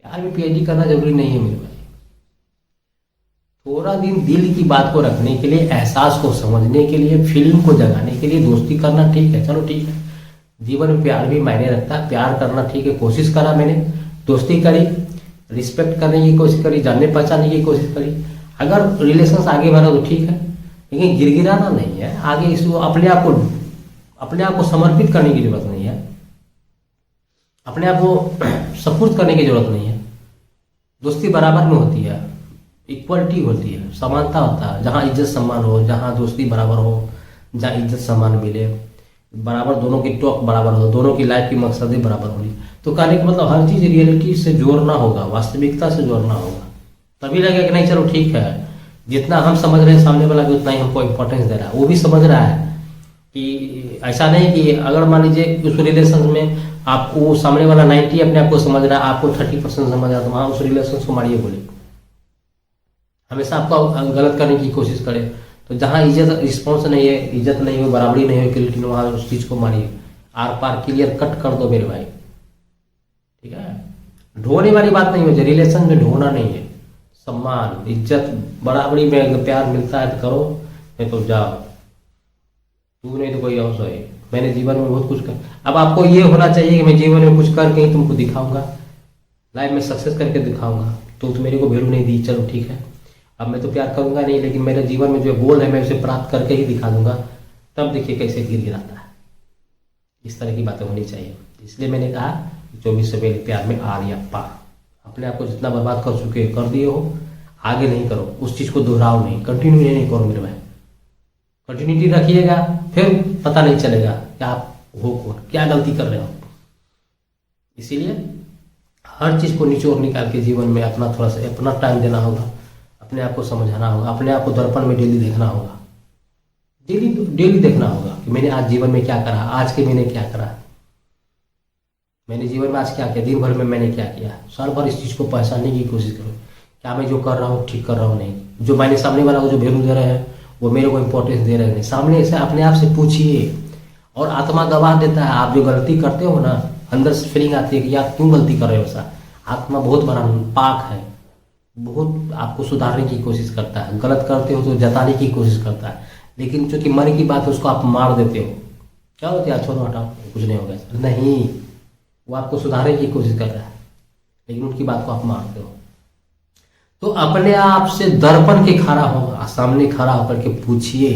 प्यार में पीएचडी करना जरूरी नहीं है मेरे भाई। थोड़ा दिन दिल की बात को रखने के लिए, एहसास को समझने के लिए, फीलिंग को जगाने के लिए दोस्ती करना ठीक है, चलो ठीक है। जीवन में प्यार भी मायने रखता है, प्यार करना ठीक है, कोशिश करा मैंने, दोस्ती करी, रिस्पेक्ट करने की कोशिश करी, जानने पहचानने की कोशिश करी, अगर रिलेशन आगे बढ़ा तो ठीक है, लेकिन गिरगिराना नहीं है। आगे इसको अपने आप को समर्पित करने की जरूरत नहीं है, अपने आप को सपुर्द करने की जरूरत नहीं है। दोस्ती बराबर में होती है, इक्वलिटी होती है, समानता होता है, जहाँ इज्जत सम्मान हो, जहाँ दोस्ती बराबर हो, जहाँ इज्जत सम्मान मिले, बराबर दोनों की टॉक बराबर हो, दोनों की लाइफ की मकसदें बराबर होनी। तो कहने का मतलब हर चीज रियलिटी से जोड़ना होगा, वास्तविकता से जोड़ना होगा, तभी लगेगा कि नहीं चलो ठीक है, जितना हम समझ रहे हैं सामने वाला भी उतना ही हमको इम्पोर्टेंस दे रहा है, वो भी समझ रहा है। कि ऐसा नहीं कि अगर मान लीजिए उस रिलेशन में आपको सामने वाला 90 अपने आप को समझ रहा है, आपको 30% समझ रहा है, तो वहाँ उस रिलेशन को मारिए बोले, हमेशा आपको गलत करने की कोशिश करे। तो जहाँ इज्जत रिस्पॉन्स नहीं है, इज्जत नहीं हो, बराबरी नहीं हो, क्लियरिटी, वहाँ उस चीज़ को मारिए, आर पार क्लियर कट कर दो मेरे भाई, ठीक है। ढोने वाली बात नहीं होती, रिलेशन में ढोना नहीं है, सम्मान, इज्जत, बराबरी में अगर प्यार मिलता है तो करो, नहीं तो जाओ, तू नहीं तो कोई और सही। मैंने जीवन में बहुत कुछ कर, अब आपको ये होना चाहिए कि मैं जीवन में कुछ करके ही तुमको दिखाऊंगा, लाइफ में सक्सेस करके दिखाऊंगा, तो मेरे को वैल्यू नहीं दी, चलो ठीक है, अब मैं तो प्यार करूंगा नहीं, लेकिन मेरे जीवन में जो गोल है मैं उसे प्राप्त करके ही दिखा दूंगा, तब देखिए कैसे गिराता है। इस तरह की बातें होनी चाहिए। इसलिए मैंने कहा 24 से पहले प्यार में आर या पार, अपने आप को जितना बर्बाद कर चुके कर दिए हो, आगे नहीं करो, उस चीज को दोहराओ नहीं, कंटिन्यू नहीं करो मेरे भाई। कंटिन्यूटी रखिएगा, फिर पता नहीं चलेगा कि आप हो कौन, क्या गलती कर रहे हो। इसीलिए हर चीज को निचोड़ निकाल के जीवन में अपना थोड़ा सा अपना टाइम देना होगा, अपने आप को समझाना होगा, अपने आप को दर्पण में डेली देखना होगा, डेली देखना होगा कि मैंने आज जीवन में क्या करा, आज के मैंने क्या करा, मैंने जीवन में आज क्या किया, दिन भर में मैंने क्या किया। साल भर इस चीज को पहचानने की कोशिश करो, क्या मैं जो कर रहा हूँ ठीक कर रहा हूँ नहीं, जो मैंने सामने वाला को जो वैल्यू दे रहे हैं वो मेरे को इंपॉर्टेंस दे रहे हैं नहीं। सामने से अपने आप से पूछिए, और आत्मा गवाह देता है। आप जो गलती करते हो ना, अंदर से फीलिंग आती है कि यार क्यों गलती कर रहे हो, ऐसा आत्मा बहुत बड़ा पाक है, बहुत आपको सुधारने की कोशिश करता है। गलत करते हो तो जताने की कोशिश करता है, लेकिन चूंकि मन की बात है उसको आप मार देते हो, क्या होता है, छोड़ो हटाओ कुछ नहीं होगा, नहीं, वो आपको सुधारने की कोशिश कर रहा है, लेकिन उनकी बात को आप मारते हो। तो अपने आप से दर्पण के खड़ा हो, सामने खड़ा होकर के पूछिए,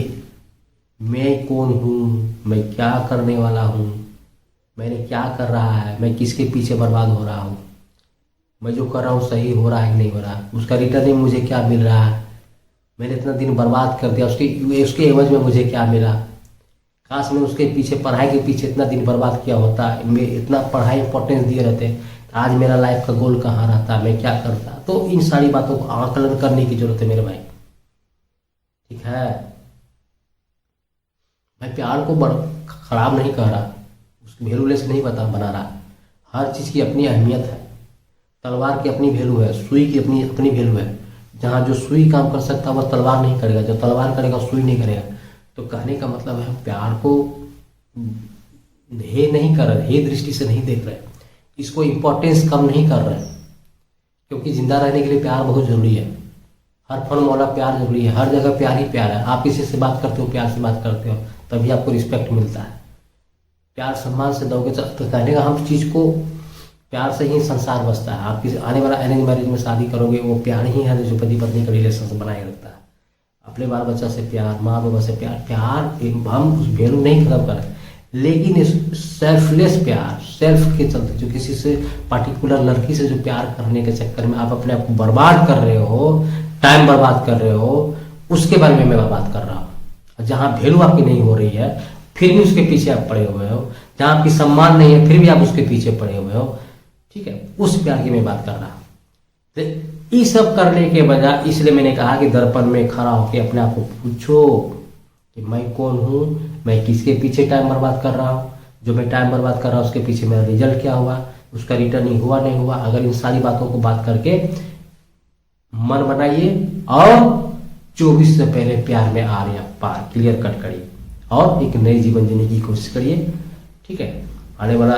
मैं कौन हूँ, मैं क्या करने वाला हूँ, मैंने क्या कर रहा है, मैं किसके पीछे बर्बाद हो रहा हूँ, मैं जो कर रहा हूँ सही हो रहा है कि नहीं हो रहा, उसका रिटर्निंग मुझे क्या मिल रहा है, मैंने इतना दिन बर्बाद कर दिया, उसके एवज में मुझे क्या मिला। काश मैं उसके पीछे, पढ़ाई के पीछे इतना दिन बर्बाद किया होता, मैं इतना पढ़ाई इंपॉर्टेंस दिए रहते, तो आज मेरा लाइफ का गोल कहाँ रहता, मैं क्या करता। तो इन सारी बातों को आकलन करने की जरूरत है मेरे भाई, ठीक है। मैं प्यार को खराब नहीं कह रहा, उसकी वैल्यूलेस नहीं बना रहा। हर चीज़ की अपनी अहमियत है। तलवार की अपनी वैल्यू है, सुई की अपनी अपनी वैल्यू है। जहाँ जो सुई काम कर सकता है वह तलवार नहीं करेगा, जो तलवार करेगा सुई नहीं करेगा। तो कहने का मतलब है प्यार को हे नहीं कर रहे, हे दृष्टि से नहीं देख रहे, इसको इम्पोर्टेंस कम नहीं कर रहे, क्योंकि जिंदा रहने के लिए प्यार बहुत जरूरी है। हर फॉर्मूला प्यार जरूरी है, हर जगह प्यार ही प्यार है। आप किसी से बात करते हो, प्यार से बात करते हो, तभी आपको रिस्पेक्ट मिलता है। प्यार सम्मान से दोगे तो कहने का हम चीज़ को प्यार से ही संसार बसता है। आप किसी आने वाला अरेंज मैरिज में शादी करोगे, वो प्यार ही है जो पति पत्नी का रिलेशन बनाए रखता है। अपने बाल बच्चा से प्यार, माँ बाबा से प्यार हम उस वैल्यू नहीं खत्म कर रहे, लेकिन सेल्फलेस प्यार, सेल्फ के चलते जो किसी से पर्टिकुलर लड़की से जो प्यार करने के चक्कर में आप अपने आप को बर्बाद कर रहे हो, टाइम बर्बाद कर रहे हो, उसके बारे में मैं बात कर रहा हूँ। जहाँ वैल्यू आपकी नहीं हो रही है फिर भी उसके पीछे आप पड़े हुए हो, जहाँ आपकी सम्मान नहीं है फिर भी आप उसके पीछे पड़े हुए हो, ठीक है, उस प्यार की मैं बात कर रहा हूँ। तो ये सब करने के बजाय, इसलिए मैंने कहा कि दर्पण में खड़ा होकर अपने आप को पूछो कि मैं कौन हूँ, मैं किसके पीछे टाइम बर्बाद कर रहा हूँ, जो मैं टाइम बर्बाद कर रहा हूँ उसके पीछे मेरा रिजल्ट क्या हुआ, उसका रिटर्निंग हुआ नहीं हुआ। अगर इन सारी बातों को बात करके मन बनाइए और 24 से पहले प्यार में आ या पार क्लियर कट करिए और एक नई जीवन जीने की कोशिश करिए, ठीक है। आने वाला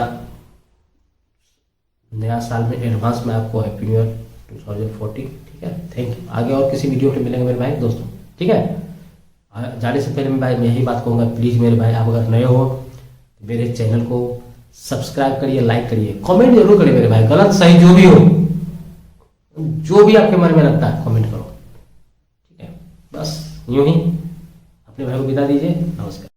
नया साल में एडवांस में आपको हैप्पी न्यू ईयर 2014, ठीक है। Thank you. आगे और किसी वीडियो पे मिलेंगे मेरे भाई दोस्तों, ठीक है। जाने से पहले मैं यही बात कहूँगा, प्लीज़ मेरे भाई आप अगर नए हो तो मेरे चैनल को सब्सक्राइब करिए, लाइक करिए, कमेंट जरूर करिए मेरे भाई, गलत सही जो भी हो, जो भी आपके मन में लगता है कमेंट करो, ठीक है। बस यूं ही अपने भाई को विदा दीजिए, नमस्कार।